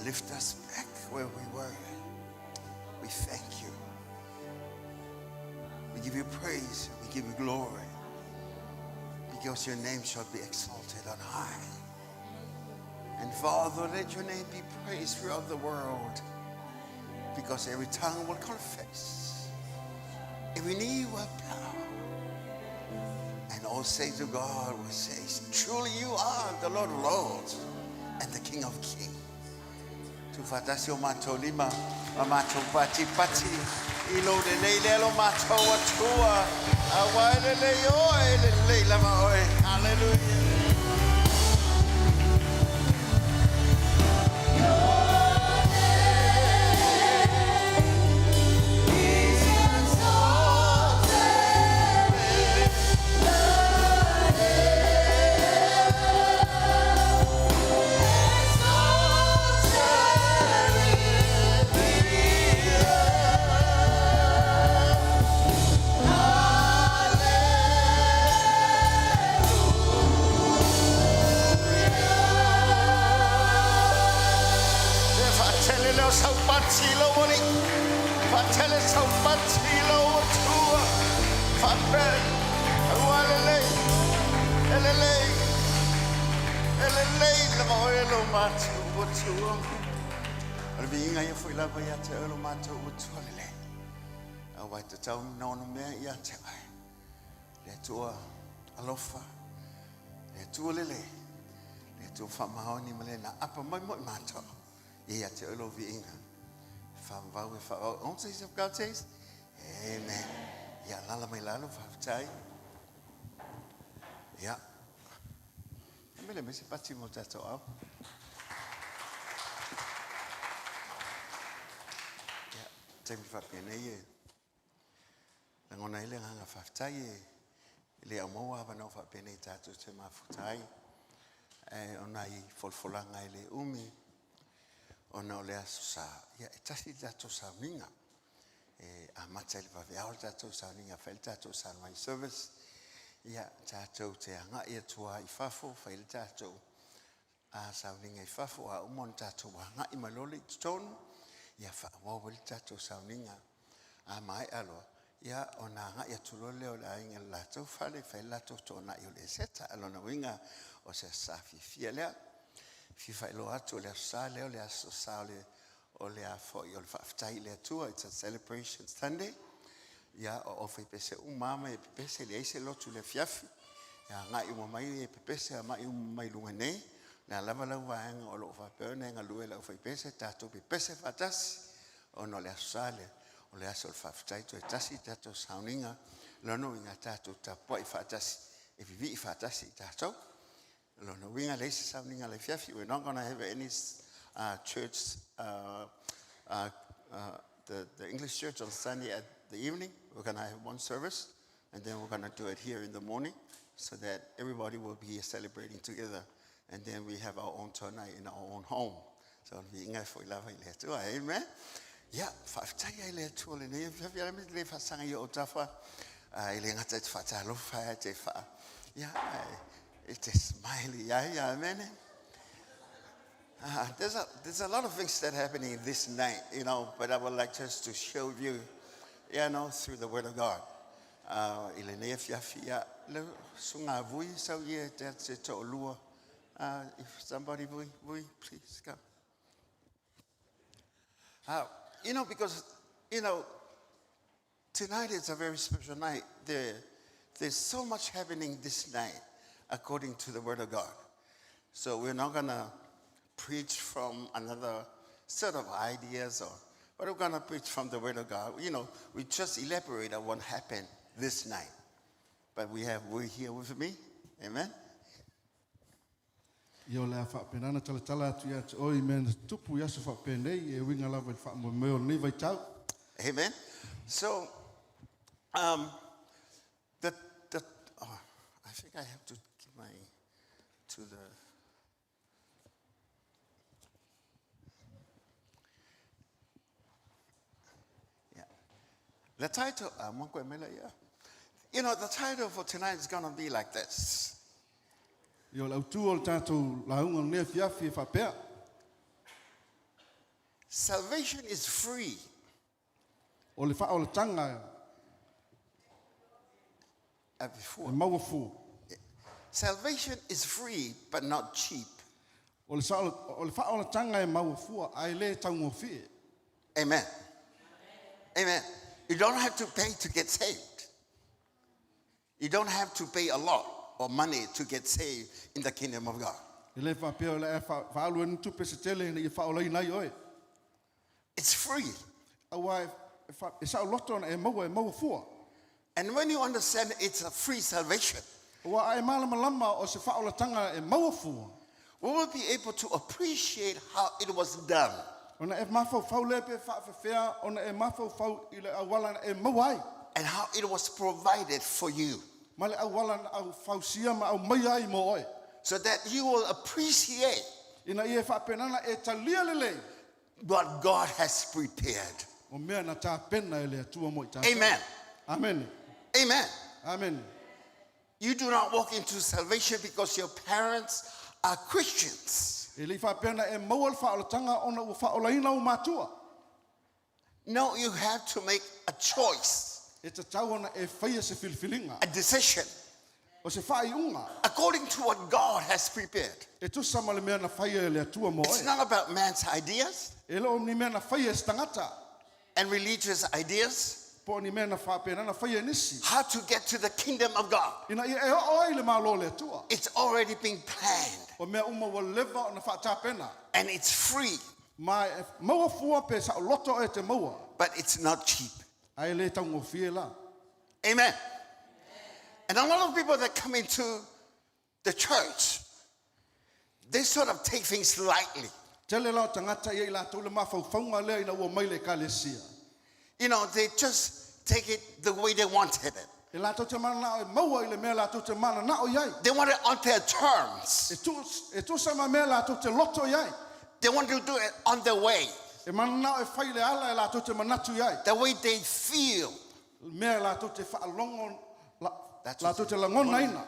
lift us back where we were. We thank you. We give you praise. We give you glory. Because your name shall be exalted on high. And Father, let your name be praised throughout the world. Because every tongue will confess. Every knee will bow. And all saints of God will say, truly you are the Lord of Lords and the King of Kings. Tu fatasi o mato lima, o mato pati pati, ilo de le lelo mato atua, awai le le oi le le lama oi. Hallelujah. Alofa, le tuolele, le tu famahoni malena apa mai mai mato. Ia te olo viinga. Famvau e fao. On says of God says, amen. Ya lala mai lalo faftai. Ya. Mele me se pati mo tato au. Ya, temi fapene ye. Ngona ile nganga faftai ye. Le amoa vano fa pene tatu te mafutai ona I folfolanga ile umi ona ole asa ya tasi tatu Sauniga a matel va via tatu Sauniga fel tatu san my service ya tatu te anga ia tua I fafo fel tatu a Sauniga I fafo a umon tatu anga I maloli stone ya fa mo wel tatu Sauniga a mai alo ya ona nga ya tulole o la inga la to fale fa la to tona yo le seta alona winga o se safi fiele fi fa lo ato le sale o le aso sale o le afo yo fa ftai le tu it's a celebration Sunday ya o fa pese mama e pese le ese lo tu le fiafi ya nga I mai e pese ma I mai lungane na lava la wang o lo fa pene nga luela o fa pese tato pese fatas o no le sale o le aso faftai to tasi tato Sauniga lono inga tato tapo I fatasi e vivi I fatasi tato lono winga le Sauniga le fiafi. We're not going to have any church the English church on Sunday at the evening. We're going to have one service and then we're going to do it here in the morning so that everybody will be here celebrating together and then we have our own tonight in our own home. So we inga for lava ile tu. Amen. Ya, faftai ile tuole ne ya le fasanga yo tafa ile ngata fata lo fa te fa. Ya, it is smiley. Ya, amen. There's a lot of things that happening this night, but I would like just to show you, through the Word of God. Ile ne ya le sunga vui so ye that's it to lua. If somebody vui please come. Because, tonight is a very special night. There's so much happening this night, according to the Word of God. So we're not going to preach from another set of ideas, but we're going to preach from the Word of God. We just elaborate on what happened this night. But we're here with me. Amen. Yo le fa penana tala tu ya o men tupu ya so fa pene e winga la fa mo me ni vai tau. Amen. So I think I have to give my to the the title the title for tonight is going to be like this. Yo la tu o tato la unga ne fiafi fa pe. Salvation is free. O le whaolatanga e Before. mauafu. Salvation is free, but not cheap. O le whaolatanga e mauafua ai le taungofi. Amen. Amen. You don't have to pay to get saved. You don't have to pay a lot of money to get saved in the kingdom of God. Le whapea o le e whaalua ni tupe se tele ni I whaolai nai oe. It's free. Awa e sao loto e mauafua. And when you understand it's a free salvation, Wa ai malama o se whaolatanga e mauafua. we will be able to appreciate how it was done. Ona e mafau lepe whaafewhea, ona e mafau I le awala e mauai. And how it was provided for you. Ma le awala au fausia ma au mai ai mo oe. So that you will appreciate Ina I e whapenana e talia lelei. what God has prepared. O mea na tā pena e le atua mo I tā. Amen. Amen. Amen. Amen. You do not walk into salvation because your parents are Christians. E li whapena e maua le whaolatanga ona ua whaolaina o mātua. No, you have to make a choice, E ta tau ona e whaia se filifilinga. a decision, O se whai unga. according to what God has prepared. E tu sama le mea na whaia e le atua mo It's oe. not about man's ideas E leo ni mea na whaia e stangata. and religious ideas, Po ni mea na whapena na whaia nisi. how to get to the kingdom of God. Ina I e o ai le mālo le atua. It's already been planned O mea uma wa leva o na whaata pena. and it's free, Ma e maua fua pe sa o loto e te maua. but it's not cheap. Ai le tango fie la. Amen. And a lot of people that come into the church, they sort of take things lightly. Tele lao tangata ia I la tau le mawhauwhaunga lea ina ua mai le kalesia. You know, they just take it the way they wanted it. E la tau te mana na o e maua I le mea la tau te mana na o iai. They want it on their terms. E tu sama mea la tau te loto iai. They want to do it on their way, E mana na o e whai le ala e la tau te manatu iai. the way they feel, Mea la tau te whaalongo, That's la tau te langona ina.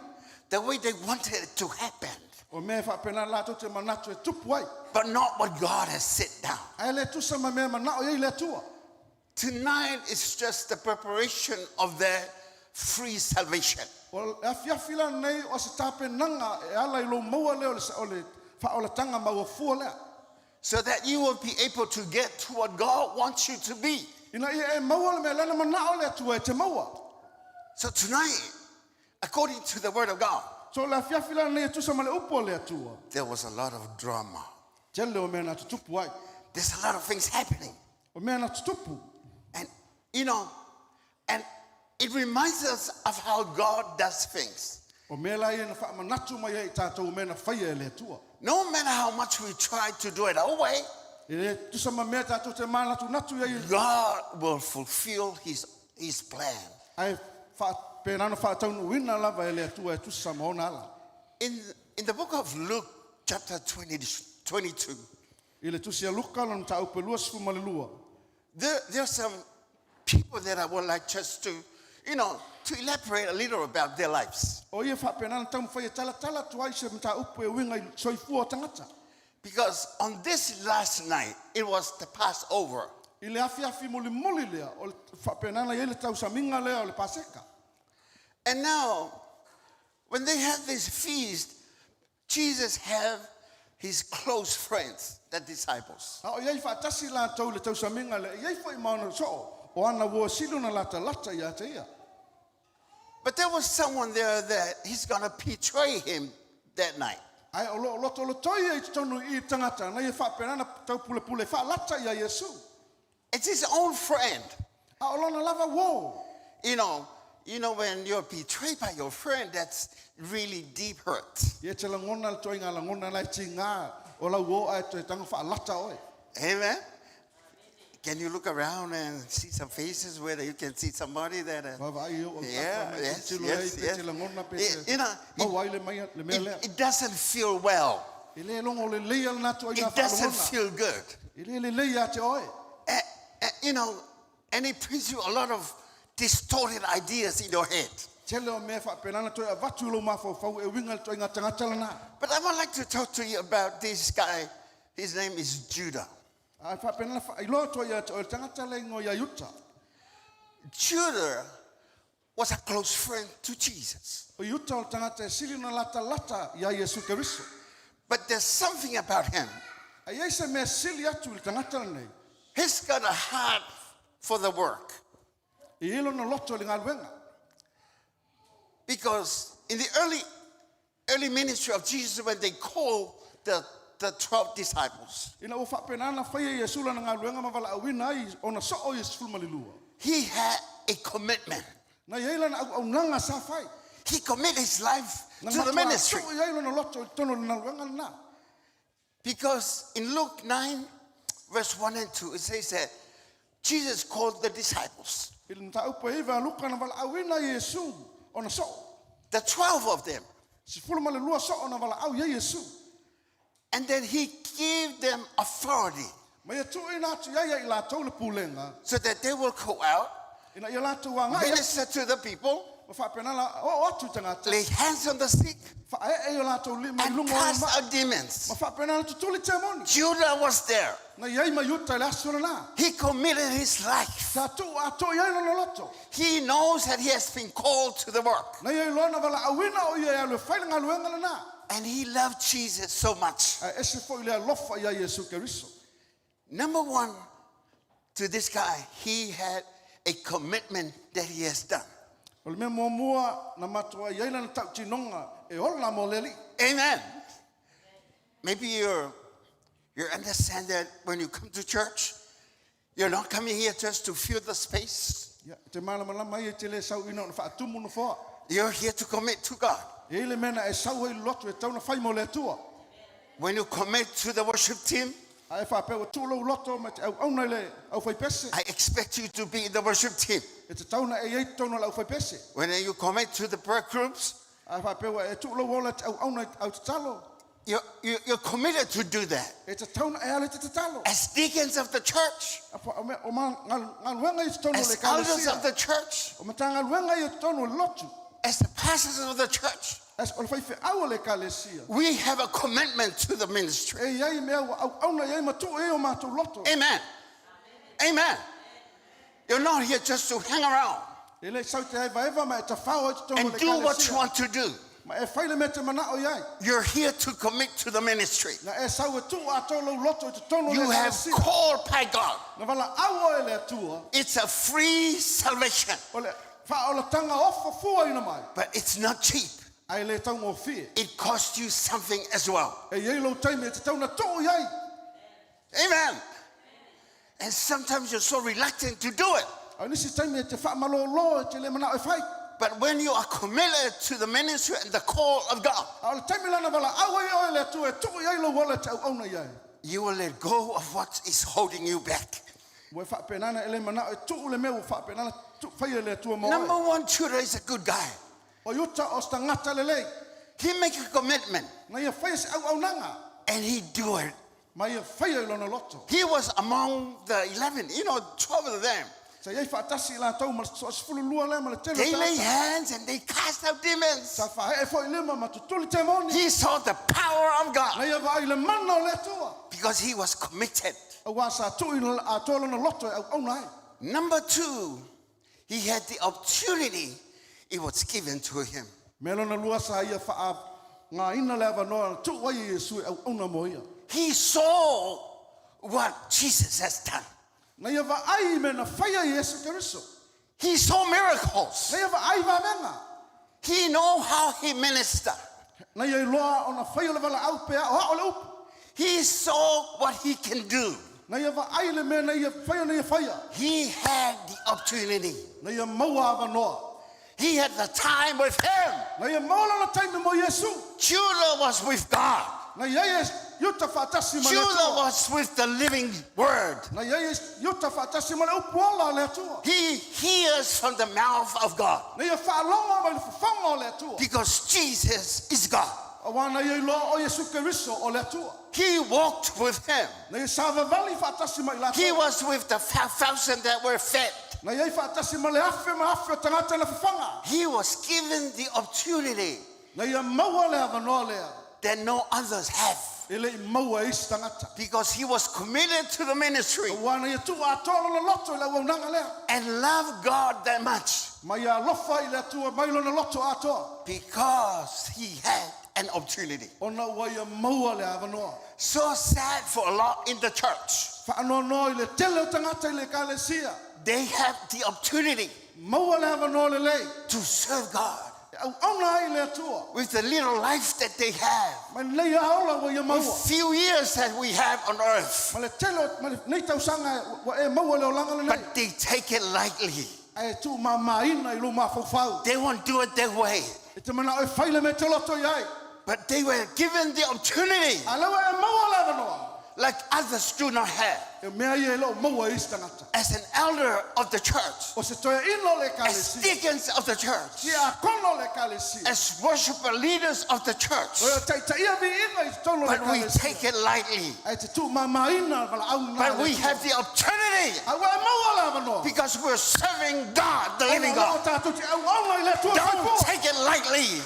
the way they wanted it to happen, O mea whapena la tau te manatu e tupu ai. but not what God has set down. Ai le tu sama mea mana o iai le atua. Tonight is just the preparation of their free salvation. O e awhiawhila nei o se tāpenanga e ala I lo maua leo o le whaolatanga maua fua lea. So that you will be able to get to what God wants you to be. Ina I e maua le mea lana mana o le atua e te maua. So tonight, according to the word of God, So le awhiawhila nei e tu sama le upo le atua. there was a lot of drama. Tele o mea na tutupu ai. There's a lot of things happening. O mea na tutupu. And, you know, and it reminds us of how God does things. O mea la ia na whaamanatu mai ai tātou mea na whaia e le atua. No matter how much we try to do it our way, E le tu sama mea tātou te manatu natu iai. God will fulfill his plan. Ai penano whaataunu wina lava e le atua e tu sama ona ala. In the book of Luke, chapter 22, I le tu sia luka lana ta upelua sifuma le lua. there are some people that I would like just to, you know, to elaborate a little about their lives. O ia whapenana tamu whaia tala tu ai se mta upu e winga I soifua o tangata. Because on this last night, it was the Passover. I le afi muli lea o le whapenana i le tau saminga lea o le paseka. And now, when they have this feast, Jesus have his close friends, the disciples. A o iai whaatasi la tau le tau saminga lea iai whai maona so o ana wua silu na lata ia te ia. But there was someone there that he's going to betray him that night. Ai o loto lo toi e tonu I tangata na ia whapenana tau pule whaalata ia Yesu. It's his own friend. A o lona lava wo. You know when you're betrayed by your friend, that's really deep hurt. Ia te langona le toi ngā langona lai ti ngā o lau wo ai te tanga whaalata oi. Amen. Can you look around and see some faces where you can see somebody that... Yes. You know, it doesn't feel well. It doesn't feel good. You know, and it brings you a lot of distorted ideas in your head. But I would like to talk to you about this guy. His name is Judas. Ai whapena I loto ia o tangata lengo ia yuta. Judas was a close friend to Jesus. O yuta o tangata sili na lata ia Yesu Keriso. But there's something about him. Ai eise me sili atu il tangata nei. He's got a heart for the work. I ilo na loto li ngaluenga. Because in the early ministry of Jesus, when they called the 12 disciples, Ina o whapena na whaia Yesu la na ngaluenga ma wala awina ai o na so o Yesu malilua. he had a commitment. Na ia na au nanga sa whai. He committed his life Na to the matua ministry. so ia ilo na loto tono li ngaluenga na. Because in Luke 9, verse 1 and 2, it says that Jesus called the disciples, Ilo na taupa iwa luka na wala awina Yesu o na so. the 12 of them. Si fulu malilua so o na wala au ia Yesu. And then he gave them authority Ma ia tu ina atu ia i la tau le pulenga. so that they will go out, Ina ia la tu wanga ia. minister to the people, Ma whapena la o atu tangata. lay hands on the sick, Whae e la tau li mai and lungo cast ma. out demons. Ma whapena la tutuli te moni. Judah was there. Na ia i yuta le asu na. He committed his life. Sa tu ato ia ilo na loto. He knows that he has been called to the work. Na ia ilo na wala awina o ia le whainga luenga na. And he loved Jesus so much. Ai ese fo ile lofa ia Yesu Keriso. Number one, to this guy, he had a commitment that he has done. O le mea mua na matua ia ila na tau tinonga e ola mo leli. Amen. Maybe you understand that when you come to church, you're not coming here just to fill the space. Ia te malama mai e te le sau ina na whaatumu na foa. You're here to commit to God. E ile mena e sau e loto e tau na whai mo le atua. When you commit to the worship team, Ai whapea tu lo loto ma te au nei le au whai pese. I expect you to be in the worship team. E te tau na e ei tau na au whai pese. When you commit to the prayer groups, Ai whapea e tu lo wola te au nei au te talo. you're committed to do that. E te tau na e ale te talo. As deacons of the church, O ma ngaluenga i te tonu le as elders of kalesia. the church, O ma ta ngaluenga i te tonu le lotu. as the pastors of the church, As o le whai au le kalesia. we have a commitment to the ministry. E iai mea au nei ei ma tu e o mātou loto. Amen. Amen. You're not here just to hang around E le sau te haiva eva ma e te whao e te tonu and le do what you kalesia. want to do. Ma e whaile me te mana o iai. You're here to commit to the ministry. Na e sau e tu a tolo loto e te tonu le You have kalesia. called by God. Na wala awa e le atua. It's a free salvation, O le wha o le tanga ofa fua ina mai. but it's not cheap. Ai le tau ngō fie. It costs you something as well. E iei lo taime e te tau na tō iai. Amen. And sometimes you're so reluctant to do it. Au nisi taime e te wha malo lo e te le mana o e whai. But when you are committed to the ministry and the call of God, Au le taime lana wala awa i o le atua e tō iai lo wala te au auna iai. you will let go of what is holding you back. Wa wha penana e le mana o e tō le mea o wha penana whai e le atua mo Number ai. one, Judah is a good guy. O yuta o sta ngata le lei. He make a commitment Na ia whai se au au nanga. and he do it. Ma ia whai e lona loto. He was among the 11, 12 of them. Sa iai whaatasi la tau ma so asfulu lua le ma le telo They lay tata. hands and they cast out demons. Sa whae e whai lima ma tutuli te moni. He saw the power of Na God ia vai le mana o le atua. because he was committed. A wa sa tu ina a tolo na loto e au au nai. Number two, he had the opportunity. It was given to him. Me lona lua sa ia wha ngā ina le ava noa tu wai e Yesu e au au na mo ia. He saw what Jesus has done. Na ia va ai me na whaia Yesu Keriso. He saw miracles. Na ia va ai va menga. He know how he ministered. Na ia loa o na whaia le wala au pea o hao le upu. He saw what he can do. Na ia va ai le me na ia whaia na ia whaia. He had the opportunity. Na ia maua ava noa. He had the time with him. Na ia maula na taime mo Yesu. Judah was with God. Na ia e yuta whaatasi ma le Judah atua. was with the living word. Na ia e yuta whaatasi ma le upu ala le atua. He hears from the mouth of God Na ia whaalonga mai le whawhanga o le atua. because Jesus is God. A wana ia loa o Yesu Keriso o le atua. He walked with him. Na ia sava vali whaatasi mai la He atua. was with the 5,000 that were fed. Na ia whaatasi ma le afe tangata le whawhanga. He was given the opportunity Na ia maua le ava noa lea. that no others have. Ele I maua isi tangata. Because he was committed to the ministry Wana ia tu atoa na loto ila waunanga lea. and loved God that much Mai a lofa ila tua mailo na loto atoa. because he had an opportunity. Ona ua ia maua le avanoa. So sad for a lot in the church. Whaanoa no ile tele tangata ile kalesia. They have the opportunity Maua le avanoa le lei. to serve God Au auna ile atua. with the little life that they have. Mai lei aola ua ia The maua. few years that we have on earth. Ma le tele nei tausanga wa e maua le olanga le nei. But they take it lightly. Ai tu mamaina I lo mafofau. They won't do it their way. E te mana o faile me te loto iai. But they were given the opportunity Alawa e maua le avanoa. like others do not have. E mea ia lo maua isi tangata. As an elder of the church, O se toia ino le as kalesia. deacons of the church, Si a kono le kalesia. as worshiper leaders of the church. O tai tai ia vi ina I tono le But we kalesia. take it lightly. Ai te tu mamaina wala au na. But we have the opportunity Awa e maua le avanoa. because we're serving God, the living God. Don't Don't take it lightly.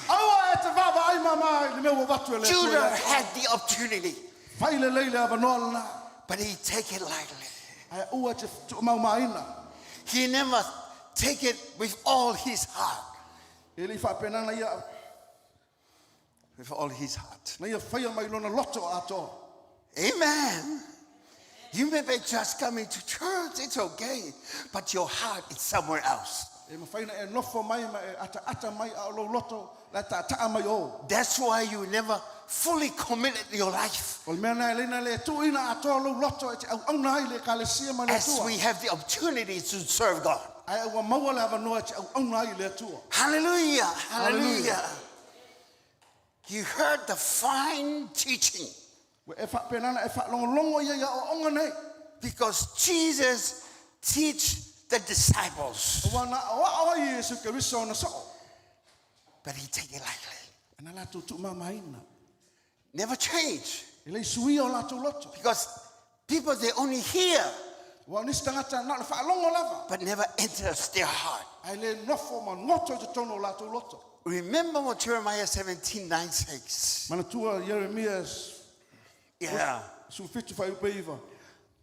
Judah had the opportunity, but he take it lightly. He never take it with all his heart. With all his heart. Amen. You may be just coming to church, it's okay, but your heart is somewhere else. That's why you never fully committed your life. As we have the opportunity to serve God. Hallelujah. Hallelujah. You heard the fine teaching. Because Jesus teach the disciples. But he take it lightly. Never change. Because people, they only hear, but never enters their heart. Remember what Jeremiah 17:9 says. Yeah.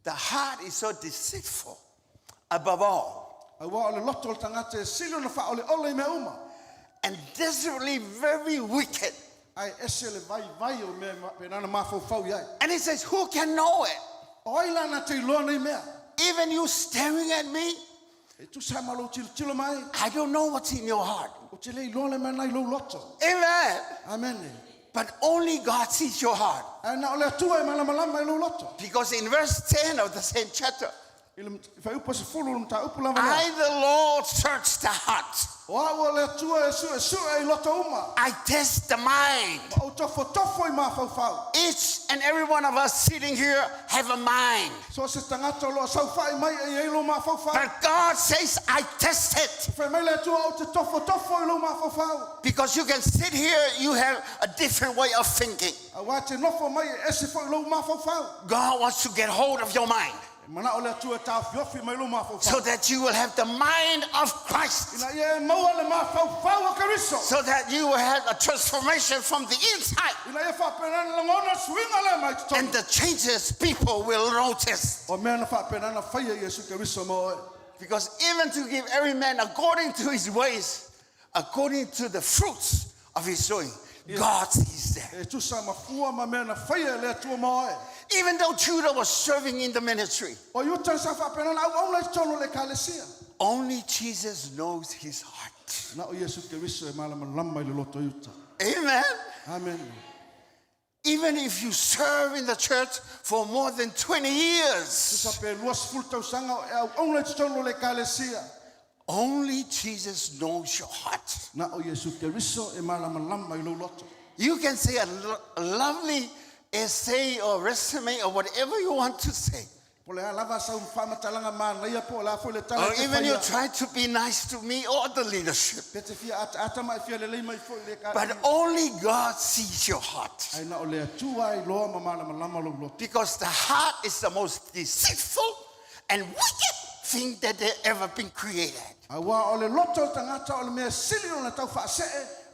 The heart is so deceitful above all, and desperately very wicked. And he says, who can know it? Even you staring at me, I don't know what's in your heart. Amen. But only God sees your heart. Because in verse 10 of the same chapter, I, the Lord, search the heart. I test the mind. Each and every one of us sitting here have a mind. But God says, I test it. Because you can sit here, you have a different way of thinking. God wants to get hold of your mind, so that you will have the mind of Christ, so that you will have a transformation from the inside, and the changes people will notice. Because even to give every man according to his ways, according to the fruits of his doing, God sees that. Even though Judah was serving in the ministry, only Jesus knows his heart. Amen. Even if you serve in the church for more than 20 years, only Jesus knows your heart. You can say a lovely essay or resume or whatever you want to say. Or even you try to be nice to me or the leadership. But only God sees your heart. Because the heart is the most deceitful and wicked thing that they ever been created.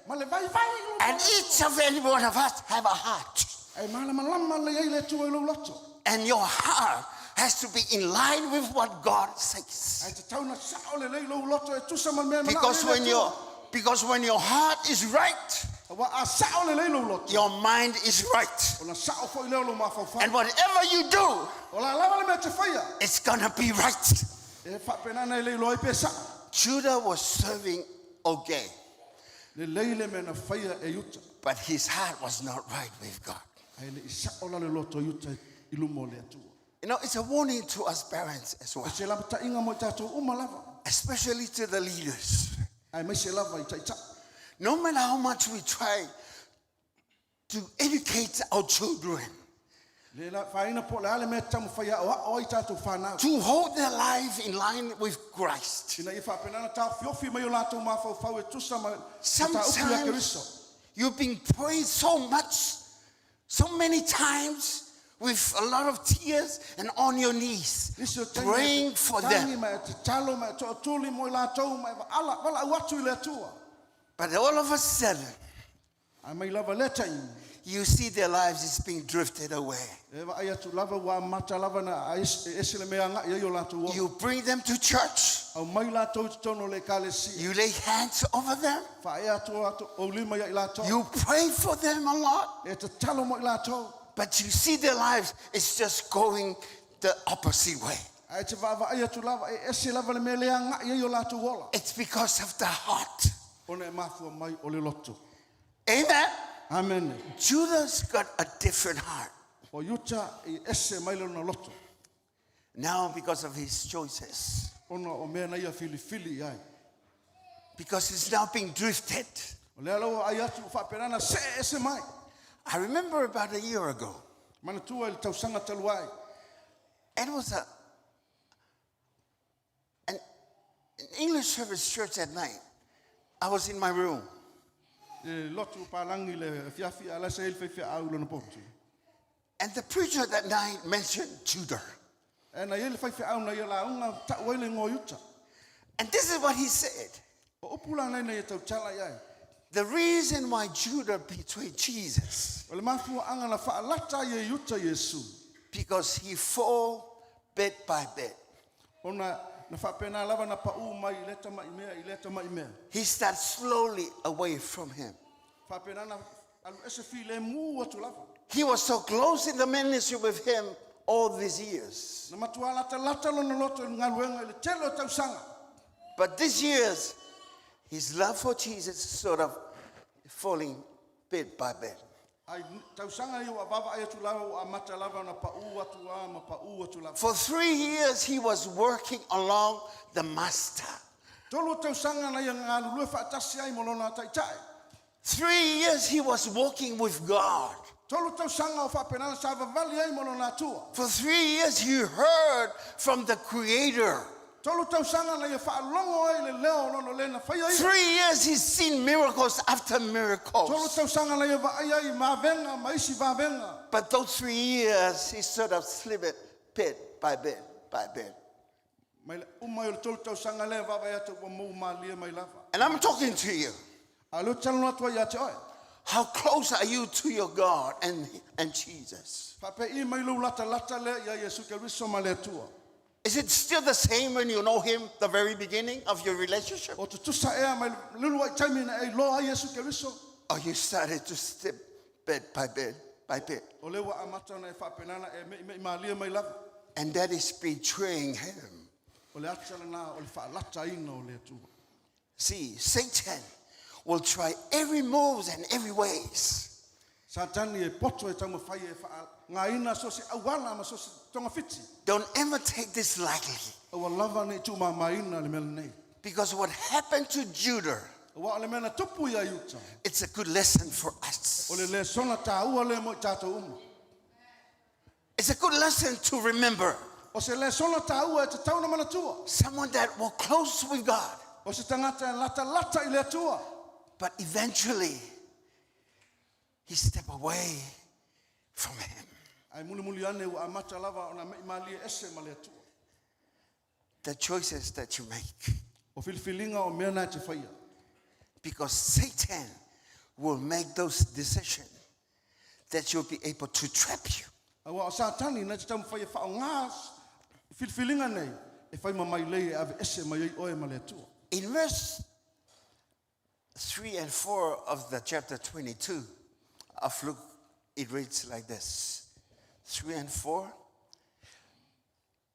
Ma le vai vai. And each of every one of us have a heart. Ai malama le ai le tua i lo loto. And your heart has to be in line with what God says. Ai te tauna sao le lo loto e tusa ma me. Because when your heart is right, Wa a sao le lo loto. your mind is right. Ona sao fo i lo ma fa fa. And whatever you do, Ola lava le me te faia. it's gonna be right. E fa pena na le lo i pesa. Judah was serving okay, Le leile me na faia e yuta. but his heart was not right with God. Ai le isa ola le loto yuta I lumo le atu. You know, it's a warning to us parents as well, Se lava ta inga mo tato uma lava. especially to the leaders. Ai mai se lava I taita. No matter how much we try to educate our children, Le la faina po le ale me tamu faia o I tato fana. to hold their life in line with Christ, Ina I fa pena na ta fiofi mai o lato ma fa fa e tusa ma. sometimes you've been praying so much, so many times, with a lot of tears and on your knees, praying for them. But all of a sudden, you see their lives is being drifted away. You bring them to church. You lay hands over them. You pray for them a lot. But you see their lives is just going the opposite way. It's because of the heart. Amen. Amen. Judas got a different heart. Now because of his choices. Because it's now being drifted. I remember about a year ago. It was an English service church at night. I was in my room. And the preacher that night mentioned Judah. And this is what he said. The reason why Judah betrayed Jesus, because he fell bit by bit. He started slowly away from him. He was so close in the ministry with him all these years. But these years, his love for Jesus is sort of falling bit by bit. For 3 years, he was working along the master. 3 years, he was walking with God. For 3 years, he heard from the Creator. 3 years he's seen miracles after miracles. But those 3 years he sort of slipped it bit by bit by bit. And I'm talking to you. How close are you to your God and Jesus? Is it still the same when you know him, the very beginning of your relationship? Or you started to slip bit by bit by bit? And that is betraying him. See, Satan will try every move and every ways Don't ever take this lightly. Because what happened to Judah, it's a good lesson for us. It's a good lesson to remember. Someone that was close with God, but eventually he stepped away from him. The choices that you make. Because Satan will make those decisions that you'll be able to trap you. Awa o Satani na te tau whai e whaonga whilwhilinga nei e whai mamai lei e ave ese mai ei oe ma le atua. In verse 3 and 4 of the chapter 22 of Luke, it reads like this. 3 and 4.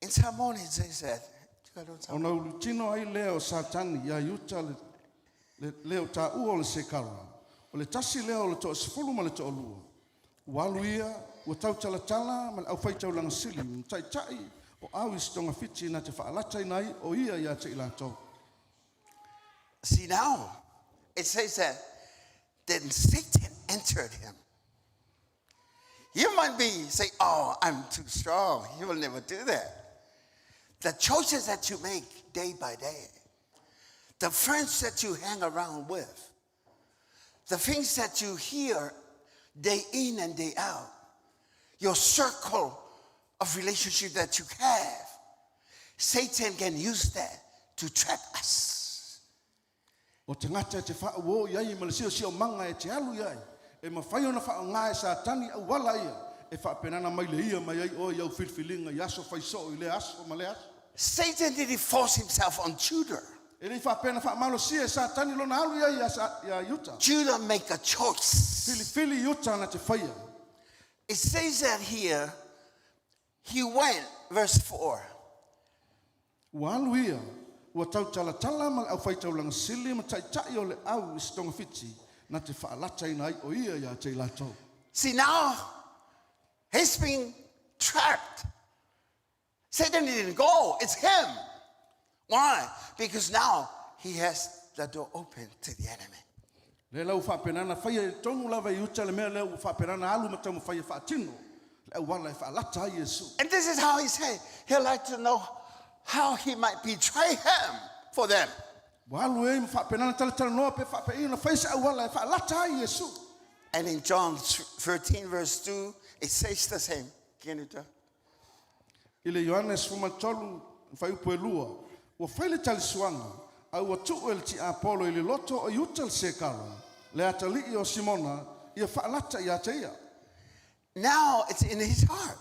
In Salmon it says that. O na ulu tino ai leo Satani ia yuta leo ta ua o le sekara. O le tasi leo le toa sifulu ma le toa lua. Walu ia ua tau talatala ma le au whai tau langa sili mtai tai o au istonga fiti na te whaalatai nai o ia ia te ilatou. See now, it says that then Satan entered him. You might be say, oh, I'm too strong. He will never do that. The choices that you make day by day, the friends that you hang around with, the things that you hear day in and day out, your circle of relationship that you have, Satan can use that to trap us. O te ngata e te whaowo iai ma le sio manga e te alu iai. E ma whai ona whaonga e Satani au wala ia. E whapenana mai le ia mai ai o iau whilwhilinga i aso whai so i le aso ma le aso. Satan didn't force himself on Judah. E rei whapena whaamalo sia e Satani lona alu iai ia yuta. Judah make a choice. Whili yuta na te whaia. It says that here, he went, verse 4. Ua alu ia. Ua tau talatala ma le au whai tau langa sili ma tai tai o le au istonga fiti na te whaalata ina ai o ia ia te ilatou. See now, he's being trapped. Satan didn't go, it's him. Why? Because now he has the door open to the enemy. Le lau whapenana whaia e tonu lava i uta le mea leu whapenana alu ma tau whaia whaatino. Le au wala e whaalata ai Yesu. And this is how he said, he'd like to know how he might betray him for them. Walu e ma whapenana talatala noa pe whape ina whaisa au wala e whaalata ai Yesu. And in John 13 verse 2, it says the same. Can you tell? Ile Ioanes fumatolu whai upo e lua. Ua whaile talisuanga. Au ua tuu e le ti Apollo ili loto o yuta le sekara. Le atali o Simona ia whaalata i ate ia. Now it's in his heart.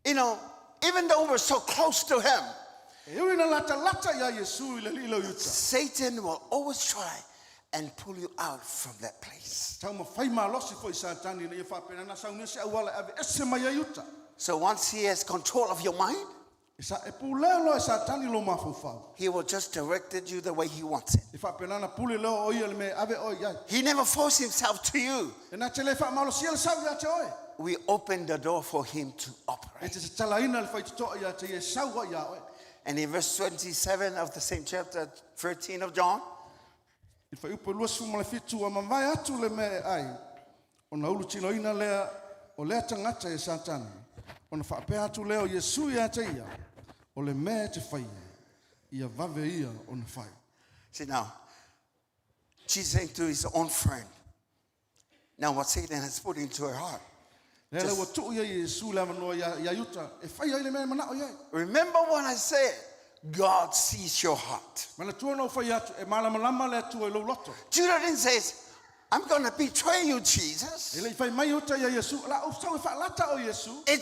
You know, even though we're so close to him, Satan will always try and pull you out from that place. So once he has control of your mind, he will just direct you the way he wants it. He never forced himself to you. We open the door for him to operate. And in verse 27 of the same chapter 13 of John, see now, she's saying to his own friend, now what Satan has put into her heart. Remember what I said, God sees your heart. Judah didn't say, I'm going to betray you, Jesus. It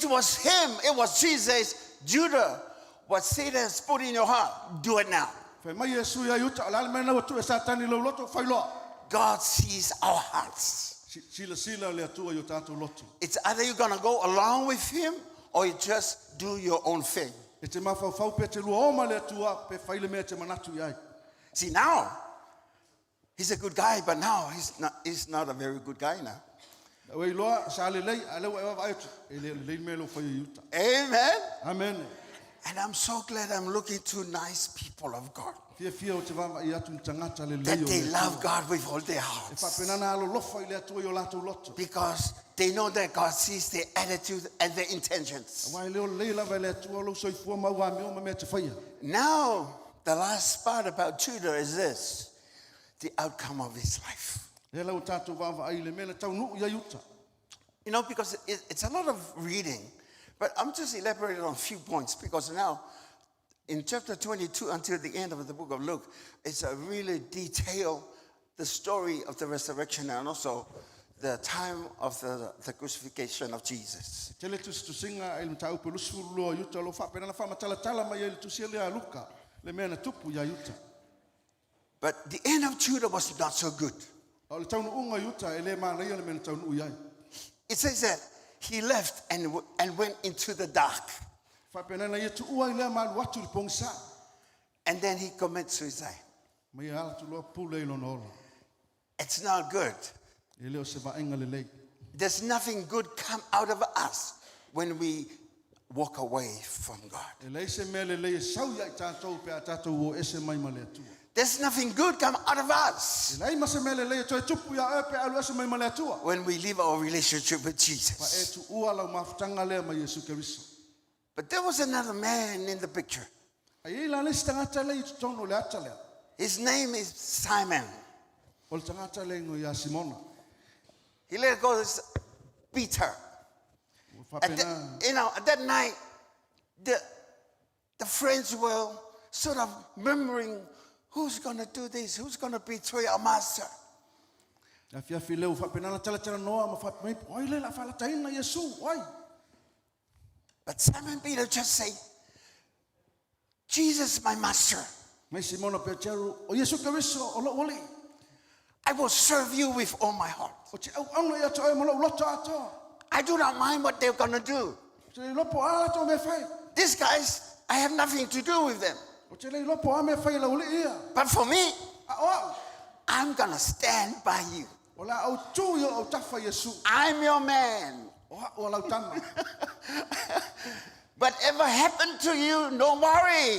was him, it was Jesus. Judah, what Satan has put in your heart, do it now. God sees our hearts. It's either you're going to go along with him or you just do your own thing. See now, he's a good guy, but now he's not a very good guy now. Amen. Amen. And I'm so glad I'm looking to nice people of God. That they love God with all their hearts. Because they know that God sees their attitude and their intentions. Now, the last part about Judah is this: the outcome of his life. You know, because it's a lot of reading, but I'm just elaborating on a few points, because now, in chapter 22 until the end of the book of Luke, it's a really detailed the story of the resurrection and also the time of the crucifixion of Jesus. Tele tu singa il tau pelusu lo yuta lo fa pena fa matala mai il tu sia le luka le mena tupu ya yuta. But the end of Judas was not so good. O le tau unga yuta ele mana ia le mena tau uyai. It says that he left and went into the dark. Fa pena na ia tu uai le ma watu le pongsa. And then he commits suicide. Mai ala tu lo pule lo no. It's not good. Ele o se va enga le lei. There's nothing good come out of us when we walk away from God. Ele se mele le sau ia tatou pe tatou o ese mai male tu. There's nothing good come out of us Ele ma se mele le toi tupu ya pe alu ese mai male tu. when we leave our relationship with Pa e Jesus. tu ua la mafutanga le mai Yesu Keristo. But there was another man in the picture. Ai la le stangata le tu tono le atale. His name is Simon. O le tangata le ngo ya Simona. He let go of Peter. Fa At pena at that night, the friends were sort of murmuring, who's going to do this? Who's going to betray our master? a fia fileu fa pena na tala tala noa ma fa mai oi le la fa la taina Yesu oi. But Simon Peter just say, Jesus, my master, Mai Simona pe cheru o Yesu Keristo o lo oli. I will serve you with all my heart. O te au anga ia to mo lo loto ato. I do not mind what they're going to do. Te le lopo ala to me fai. These guys, I have nothing to do with them. O te le lopo a me fai la oli ia. But for me, A o I'm going to stand by you. o la au tu yo o tafa Yesu. I'm your man. O la tama. Whatever happened to you, don't worry.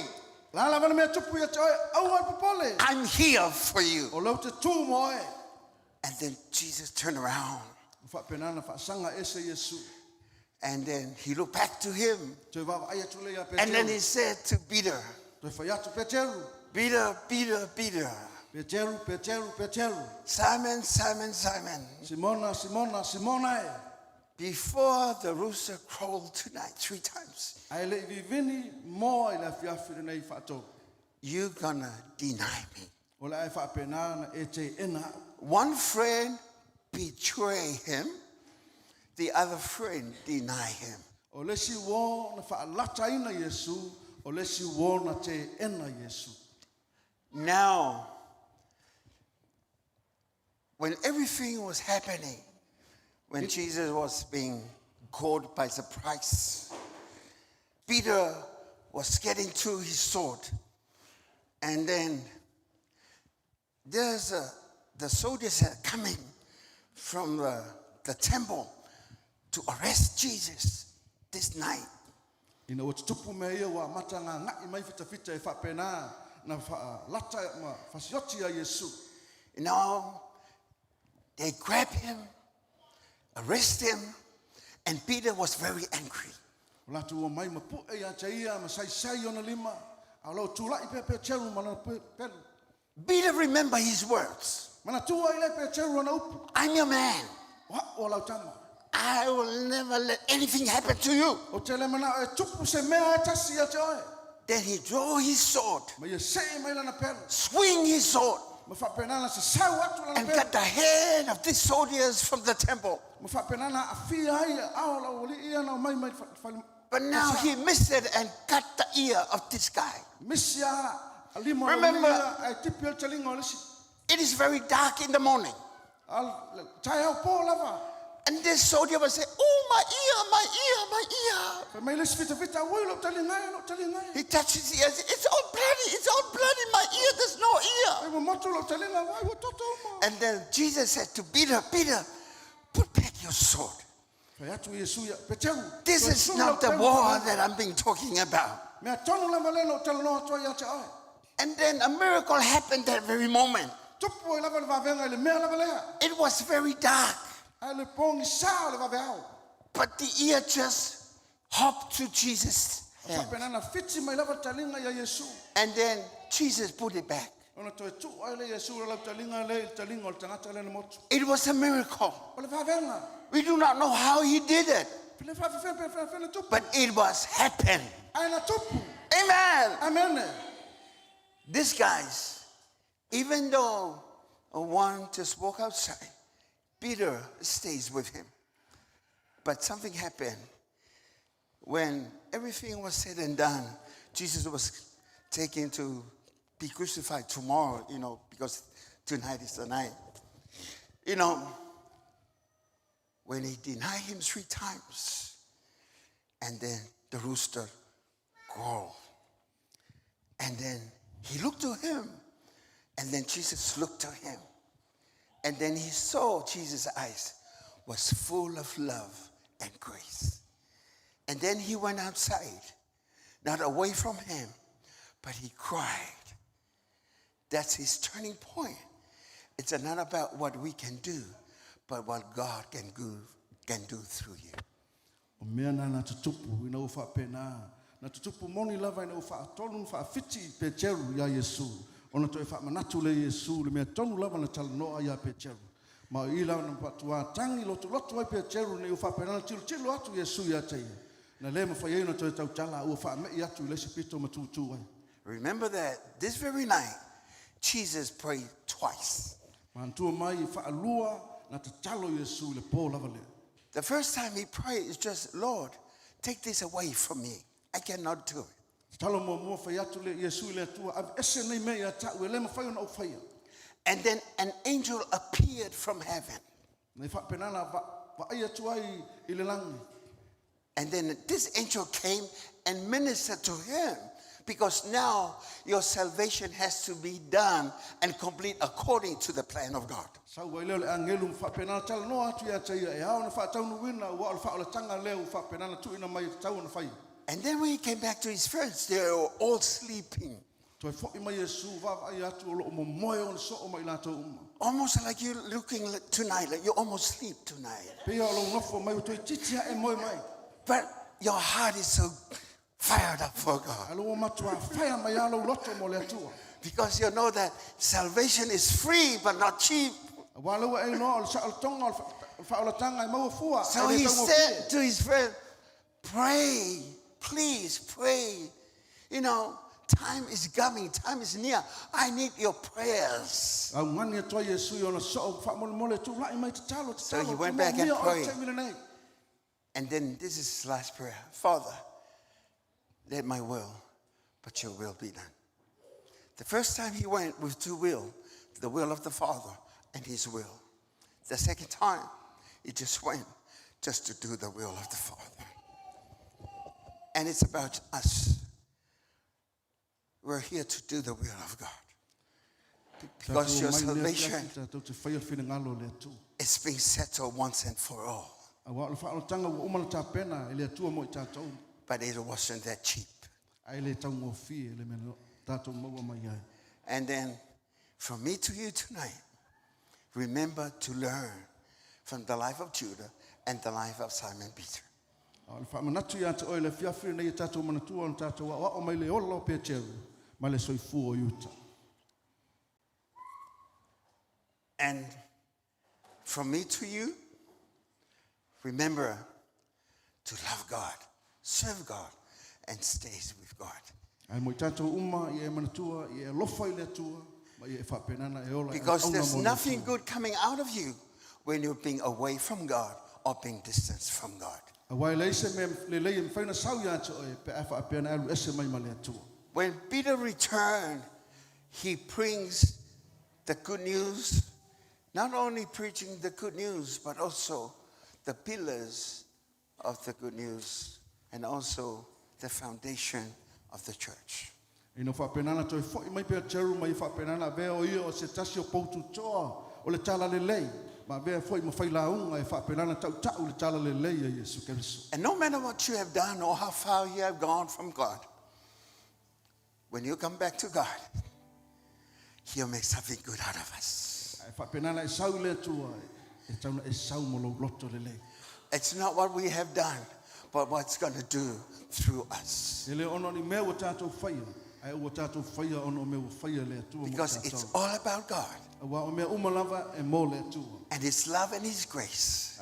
La la me tupu ia to au al popole. I'm here for you. O lo te tu mo e. And then Jesus turned around. Fa pena na fa sanga ese Yesu. And then he looked back to him. Te va ai tu le ia pe. And then he said to Peter, Te fa ia tu pe cheru. Peter, Peter, Peter, Pe cheru pe cheru pe cheru. Simon, Simon, Simon, Simona Simona Simona e. before the rooster crowed tonight 3 times, Ai le vivini mo i la fiafi nei fato. you're gonna deny me. O la e fa pena na e te ena. One friend betray him, the other friend deny him. O le si wo na fa lata ina Yesu, o le si wo na te ena Yesu. Now, when everything was happening, when Jesus was being caught by surprise, Peter was getting to his sword. And then the soldiers are coming from the temple to arrest Jesus this night. Ina o tupu me ia wa matanga nga I mai fita e fa pena na fa lata ma fasioti a Yesu. You know, they grabbed him, arrest him, and Peter was very angry. O la tu o mai ma pu e a te ia ma sai sai ona lima. A lo tu lai pe cheru mana pe. Peter remembered his words. Mana tu ai le pe cheru ona upu. I'm your man. Wa o la tama. I will never let anything happen to you. O te le mana e tupu se mea e tasi a te oe. Then he drew his sword, Ma ia sei mai lana pera. swing his sword, Ma fa pena na se sau atu lana and pera. cut the head of these soldiers from the temple. Ma fa pena na afia ai a la oli ia na mai mai fa. But now he missed it and cut the ear of this guy. Misia a lima Remember- ai tipi o telinga o lesi. It is very dark in the morning. Al tai au po lava. And this soldier would say, oh, my ear, my ear, my ear. Fa mai lesi fita oi lo telinga. He touched his ears. It's all bloody, my ear, there's no ear. Ai mo motu lo telinga wai wo toto mo. And then Jesus said to Peter, Peter, put back your sword. Fa atu Yesu ia pe cheru. This is not the war that I'm being talking about. Me tonu lava le lo telno to ia te oe. And then a miracle happened that very moment. Tupu e lava le vavenga le mea lava lea. It was very dark, Ai le pongi sa le vaveau. but the ear just hopped to Jesus' Fa hand. pena na fiti mai lava telinga ia Yesu. And then Jesus put it back. Ona to tu ai le Yesu la telinga o tangata le motu. It was a miracle. O le vavenga. We do not know how he did it, Pele fa tupu. but it was happened. Ai na tupu. Amen. Amen. These guys, even though one just walk outside. Peter stays with him. But something happened. When everything was said and done, Jesus was taken to be crucified tomorrow, because tonight is the night. When he denied him 3 times, and then the rooster crowed. And then he looked to him, and then Jesus looked to him. And then he saw Jesus' eyes was full of love and grace. And then he went outside, not away from him, but he cried. That's his turning point. It's not about what we can do, but what God can do through you. O mea na tutupu ina ufa pena. Na tutupu moni lava ina ufa tonu fa fiti pe cheru ya Yesu. Ona to fa manatu le Yesu le mea tonu lava na talanoa ya pe cheru. Ma ila na patua tangi lotu ai pe cheru ne ufa pena tilo atu Yesu ya te. Na le mafa ye na to tau tala ufa me atu le sipito matutu ai. Remember that this very night Jesus prayed twice. Mantua mai fa alua na te talo Yesu le po lava le. The first time he prayed is just, Lord, take this away from me. I cannot do it. And then an angel appeared from heaven. And then this angel came and ministered to him, because now your salvation has to be done and complete according to the plan of God. And then when he came back to his friends, they were all sleeping. Almost like you're looking tonight, like you almost sleep tonight. But your heart is so fired up for God. Because you know that salvation is free but not cheap. So he said to his friend, pray, please pray. Time is coming, time is near. I need your prayers. So he went back and prayed. And then this is his last prayer. Father, let my will, but your will be done. The first time he went with 2 wills, the will of the Father and his will. The second time, he just went just to do the will of the Father. And it's about us. We're here to do the will of God. Because your salvation is being settled once and for all. But it wasn't that cheap. And then, from me to you tonight, remember to learn from the life of Judas and the life of Simon Peter. And from me to you, remember to love God, serve God, and stay with God. Because there's nothing good coming out of you when you're being away from God or being distanced from God. When Peter returned, he brings the good news, not only preaching the good news, but also the pillars of the good news and also the foundation of the church. And no matter what you have done or how far you have gone from God, when you come back to God, He'll make something good out of us. It's not what we have done, but what's going to do through us. Because it's all about God and His love and His grace,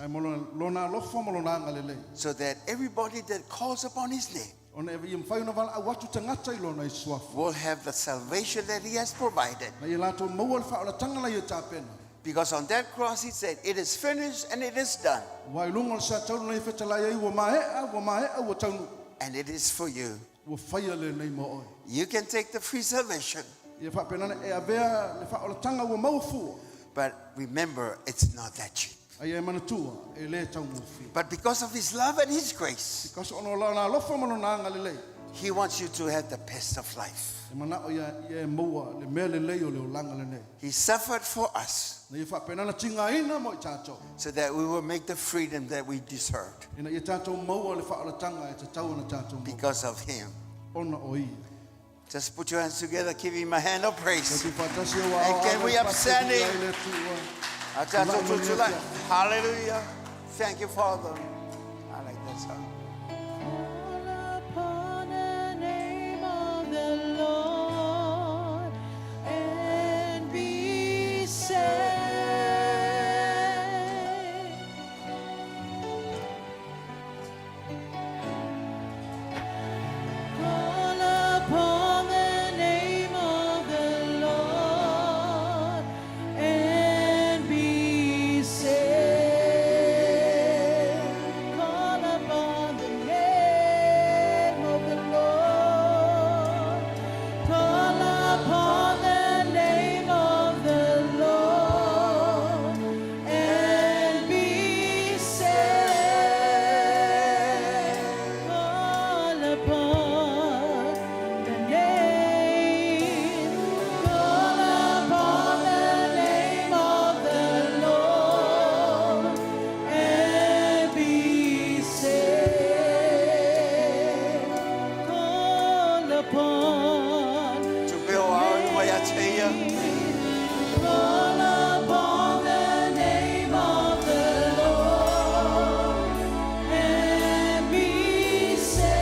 so that everybody that calls upon His name Ona e ia mwhai ona wala au atu tangata I lona I suafu. will have the salvation that he has provided. Na ia lato maua le whaolatanga na ia tāpena. Because on that cross he said, it is finished and it is done. Wai lunga le sa taunu nei whetalai ai ua mahea ua taunu. And it is for you. Ua whaia le nei mo oi. You can take the free salvation. Ia whapenana e avea le whaolatanga ua maufua. But remember, it's not that cheap. Ai e manatua e le taunu fi. But because of his love and his grace, Kasi ono la na lofa mano na anga le lei. he wants you to have the best of life. E mana o ia e maua le mea le lei o le olanga le nei. He suffered for us Na ia whapenana tinga ina mo I tātou. so that we will make the freedom that we deserved Ina ia tātou maua le whaolatanga e te tau na tātou maua. because of him. Ona o ia. Just put your hands together, give him a hand of praise. And can we upstanding? Hallelujah. Thank you, Father. I like that song. Call upon the name of the Lord and be saved. Call upon the name of the Lord and be saved. Call upon the name of the Lord. Call upon the name of the Lord and be saved. Call upon the name. Call upon the name of the Lord and be saved. Call upon To build our way, I tell you. Call upon the name of the Lord and be saved.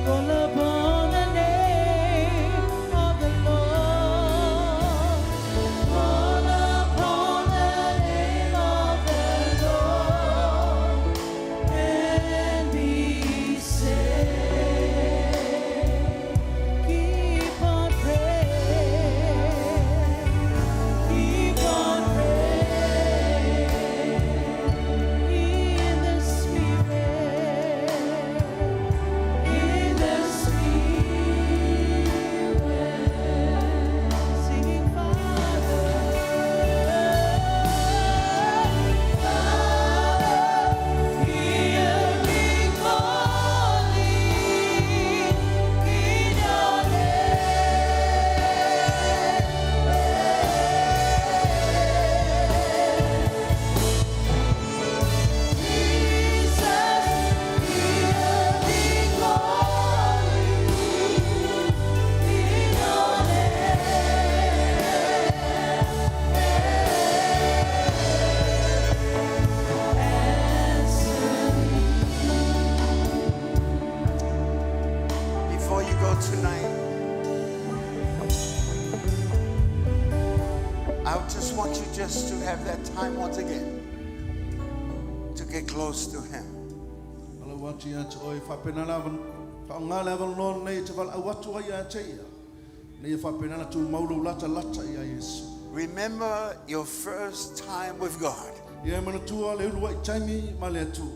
Call upon the name of the Lord. Call upon the name of the Lord and be saved. Keep on praying. Keep on praying in the Spirit. In the Spirit, singing Father, Father, hear me calling in your name. Jesus, hear me calling in your Before you go tonight, I just want you just to have that time once again to get close to him. Ala wati atu oi whapenana whaongale aval non nei te wala awatu ai a te ia. Nei whapenana tu maulu lata ia Yesu. Remember your first time with God. Ia manatua le ulu wai taimi ma le atu.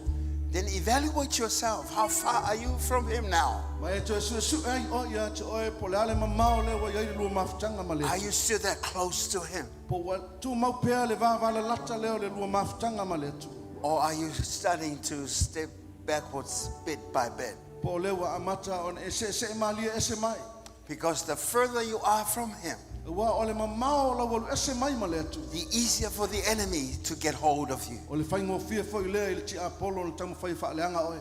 Then evaluate yourself. How far are you from him now? Ma e tu su ai o ia te oi po le ale mamao le wa iai lua mafutanga ma le Are atu. you still that close to him? Po wa tu mau pea le vāwala lata leo le lua mafutanga ma le atu. Or are you starting to step backwards bit by bit? Po le wa amata on e se malia e se mai. Because the further you are from him, E wa o le mamao la walu e se mai ma le atu. the easier for the enemy to get hold of you. O le whaingo fia foi lea i le ti apolo le tamu whai whaaleanga oi.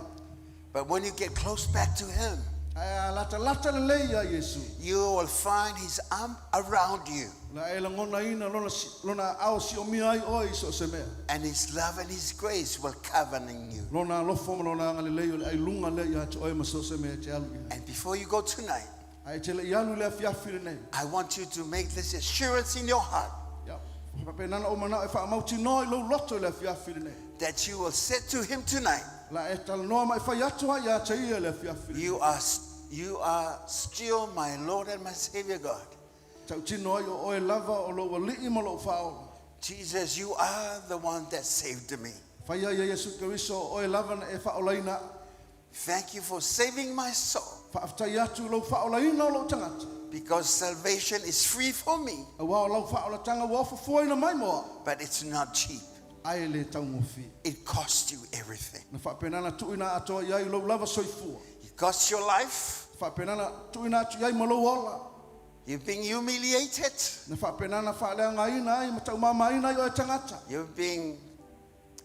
But when you get close back to him, Ai lata le lei a Yesu. you will find his arm around you. La e la ngona ina lona ao si o mia ai oi so se mea. And his love and his grace will covenant you. Lona lofo mo lona ngale lei o le ai lunga le ia te oi ma so se mea te alu ia. And before you go tonight, Ai te le ialu le afiafi le nei. I want you to make this assurance in your heart Ia. Pape nana o mana e wha amauti no i lo loto le afiafi le nei. that you will say to him tonight, La e tala noa mai whai atu hai a te ia le fiafiri. You are still my Lord and my Savior, God. Tau tino ai o oe lava o lo wali mo lo whao. Jesus, you are the one that saved me. Whai ai Yesu Keriso o oe lava na e whaolaina. Thank you for saving my soul, Whaaftai atu lo whaolaina o lo tangata. because salvation is free for me, A wao lau whaolatanga wa fufuaina mai moa. but it's not cheap. Ai le tau ngofi. It costs you everything. Na whapenana tuina atoa iai lo lava soifua. It costs your life. Whapenana tuina atu iai mo lo ola. You've been humiliated. Na whapenana whaaleanga ina ai matau mama ina i o e tangata. You've been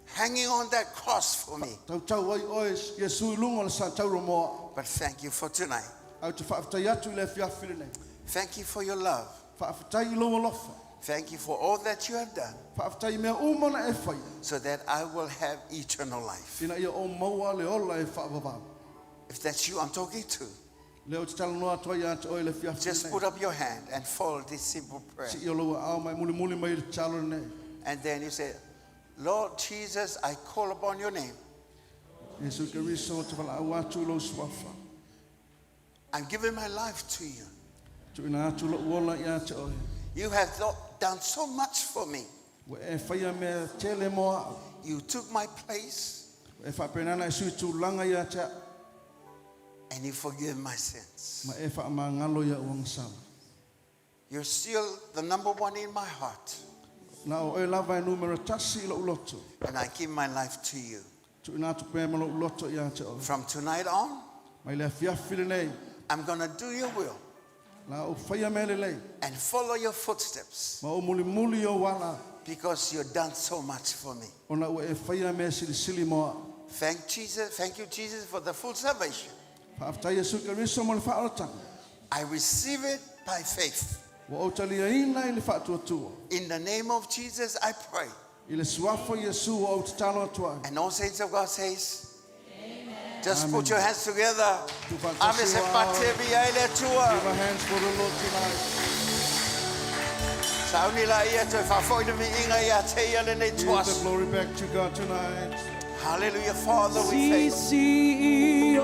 hanging on that cross for me. Tau tau ai oe Yesu ilunga le sa tauro moa. But thank you for tonight. Au te whaaftai atu i le fiafiri nei. Thank you for your love. Whaaftai i lo alofa. Thank you for all that you have done, Whaaftai mea umana e whai. so that I will have eternal life. Ina ia o maua le ola e whaavavau. If that's you I'm talking to, Leo te tala noa toa ia te oe le fiafiri just nei. put up your hand and follow this simple prayer. Si i o loa au mai muli muli mai le talo nei. And then you say, Lord Jesus, I call upon your name. Yesu Keriso te wala au atu lo swafa. I'm giving my life to you. Tuina atu lo uola ia te oe. You have done so much for me. Wa e whaia mea tele moa au. You took my place E whapenana e sui tūlanga ia te and you forgive my sins. ma e whaamangalo ia uang sama. You're still the number one in my heart. Na o e lava e numero tasi lo uloto. And I give my life to you. Tuina atu pēma lo uloto ia te oe. From tonight on, Mai le fiafiri nei. I'm going to do your will Na o whaia mele lei. and follow your footsteps, Ma o muli muli o wala. because you've done so much for me. Ona ua e whaia mea sili sili moa. Thank you, Jesus, for the full salvation. Whaaftai Yesu Keriso mo le whaoratanga. I receive it by faith. Wa o talia ina i le whaatuatua. In the name of Jesus, I pray. I le suafa Yesu o te talo atua. And all saints of God says, just Amen. put your hands together. Tufantasiwa. Ave se patebia ele Give tua. our hands for the Lord tonight. Sauniga ia te whafoina mi inga ia te ia le nei Give the tuas. glory back to God tonight. Hallelujah, Father, we thank you.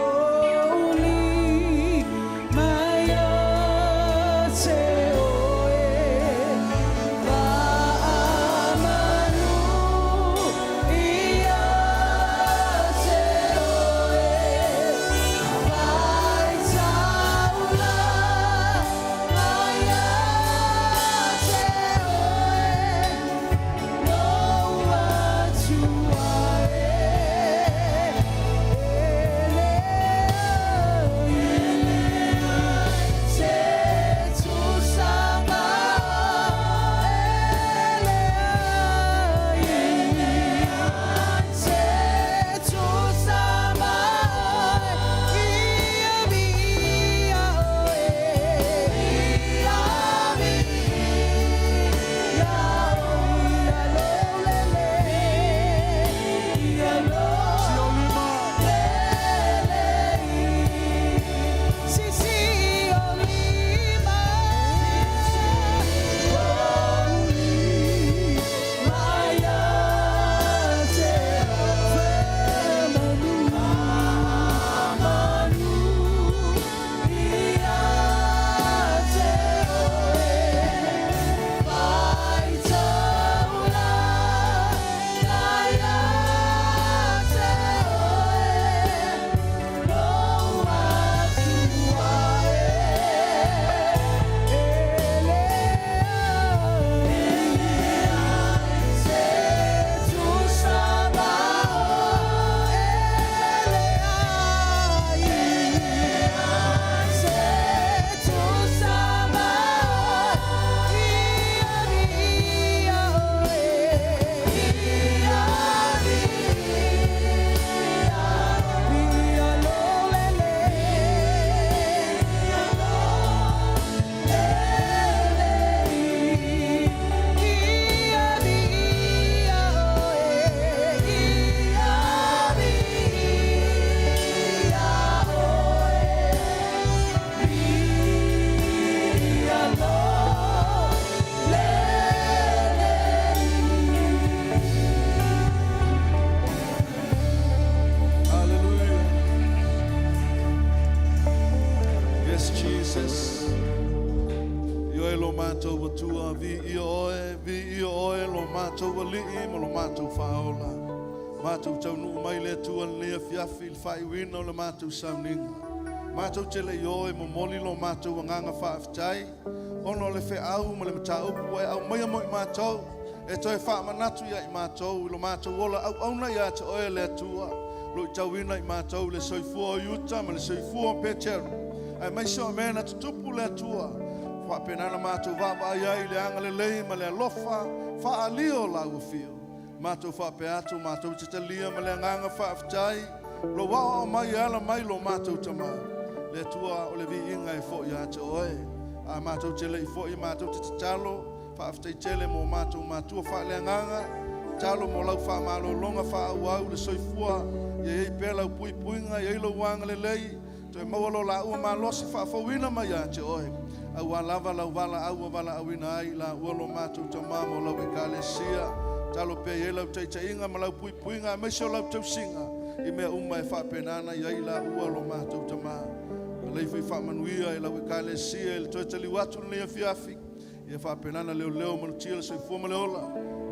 mātou wa tua vi i oe lo mātou wa li'i mo lo mātou whaola. Mātou tau nuu mai le tua lea fiafi il whai wina o le mātou Sauniga. Mātou te le i oe mo moli lo mātou wa nganga whaafitai. Ono le whi au ma le mata upu e au mai mo i mātou. E toi wha manatu ia i mātou, lo mātou ola au auna ia te oe le tua. Lo i tau wina i mātou le soifua o Utah ma le soifua o Peteru. Ai mai so mena tutupu le tua. Wha penana mātou vava ia i le anga le lei ma le alofa wha alio la ufio. Mātou wha pe atu, mātou te talia ma le nganga wha aftai. Lo wao o mai ala mai lo mātou tama. Le tua o le vi inga e fo ia te oe. A mātou te le i fo i mātou te talo. Wha aftai tele mo mātou mātua wha le nganga. Talo mo lau wha malo longa wha au au le soifua. Ia ei pela upui puinga, ia ilo wanga le lei. Toi mawalo la ua malosi whaafawina mai a te oe. Au a lava lau wala au a wala awina ai la ualo mātou ta mamo lau e kālesia. Talo pe e lau teita inga ma lau pui puinga me so lau tau singa. I mea uma e whaapenana i ai la ualo mātou ta mamo. Lei fai whaamanuia e lau e kālesia e le toi tali watu na lea fiafi. I e whaapenana leo leo manutia le soifua ma leola.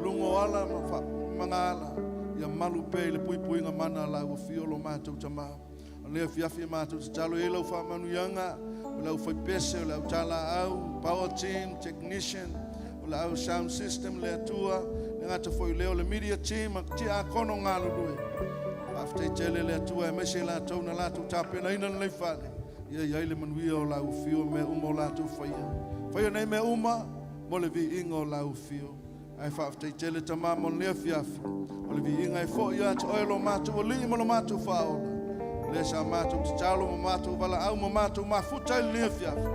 Lungo ala ma mangala. I a malu pe le pui puinga mana la ua fiolo mātou ta mamo. Lea fiafi mātou te talo e lau whaamanuianga, o lau whai pese, o lau tala au, power team, technician, o lau sound system lea tua, le ngata whai leo le media team, a ti a kono ngā lulue. After tele lea tua, e mese la tau na lātou tāpena ina nei whane. Ia iai le manuia o lau fio, mea uma o lātou whaia. Whaia nei mea uma, mo le vi inga o lau fio. Ai whaaftai tele tamā mo lea fiafi. O le vi inga e fo ia te oelo mātou o li mo lo mātou whaola. Le sa mātou te talo mo mātou wala au mo mātou mafuta i lia fiafi.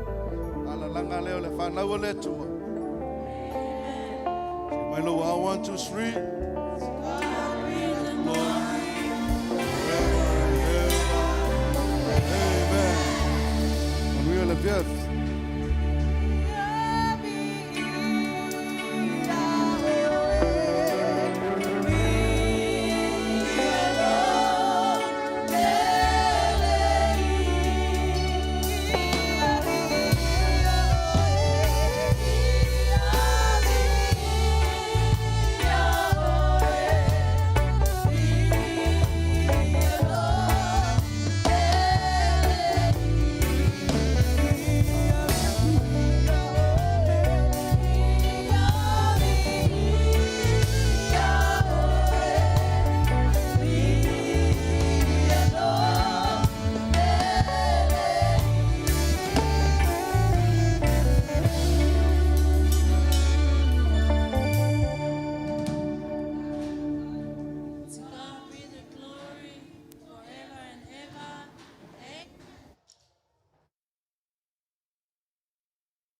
Ala langa leo le whanau le tua. Mai lo a 1, 2, 3. Amen. Manuia le fiafi.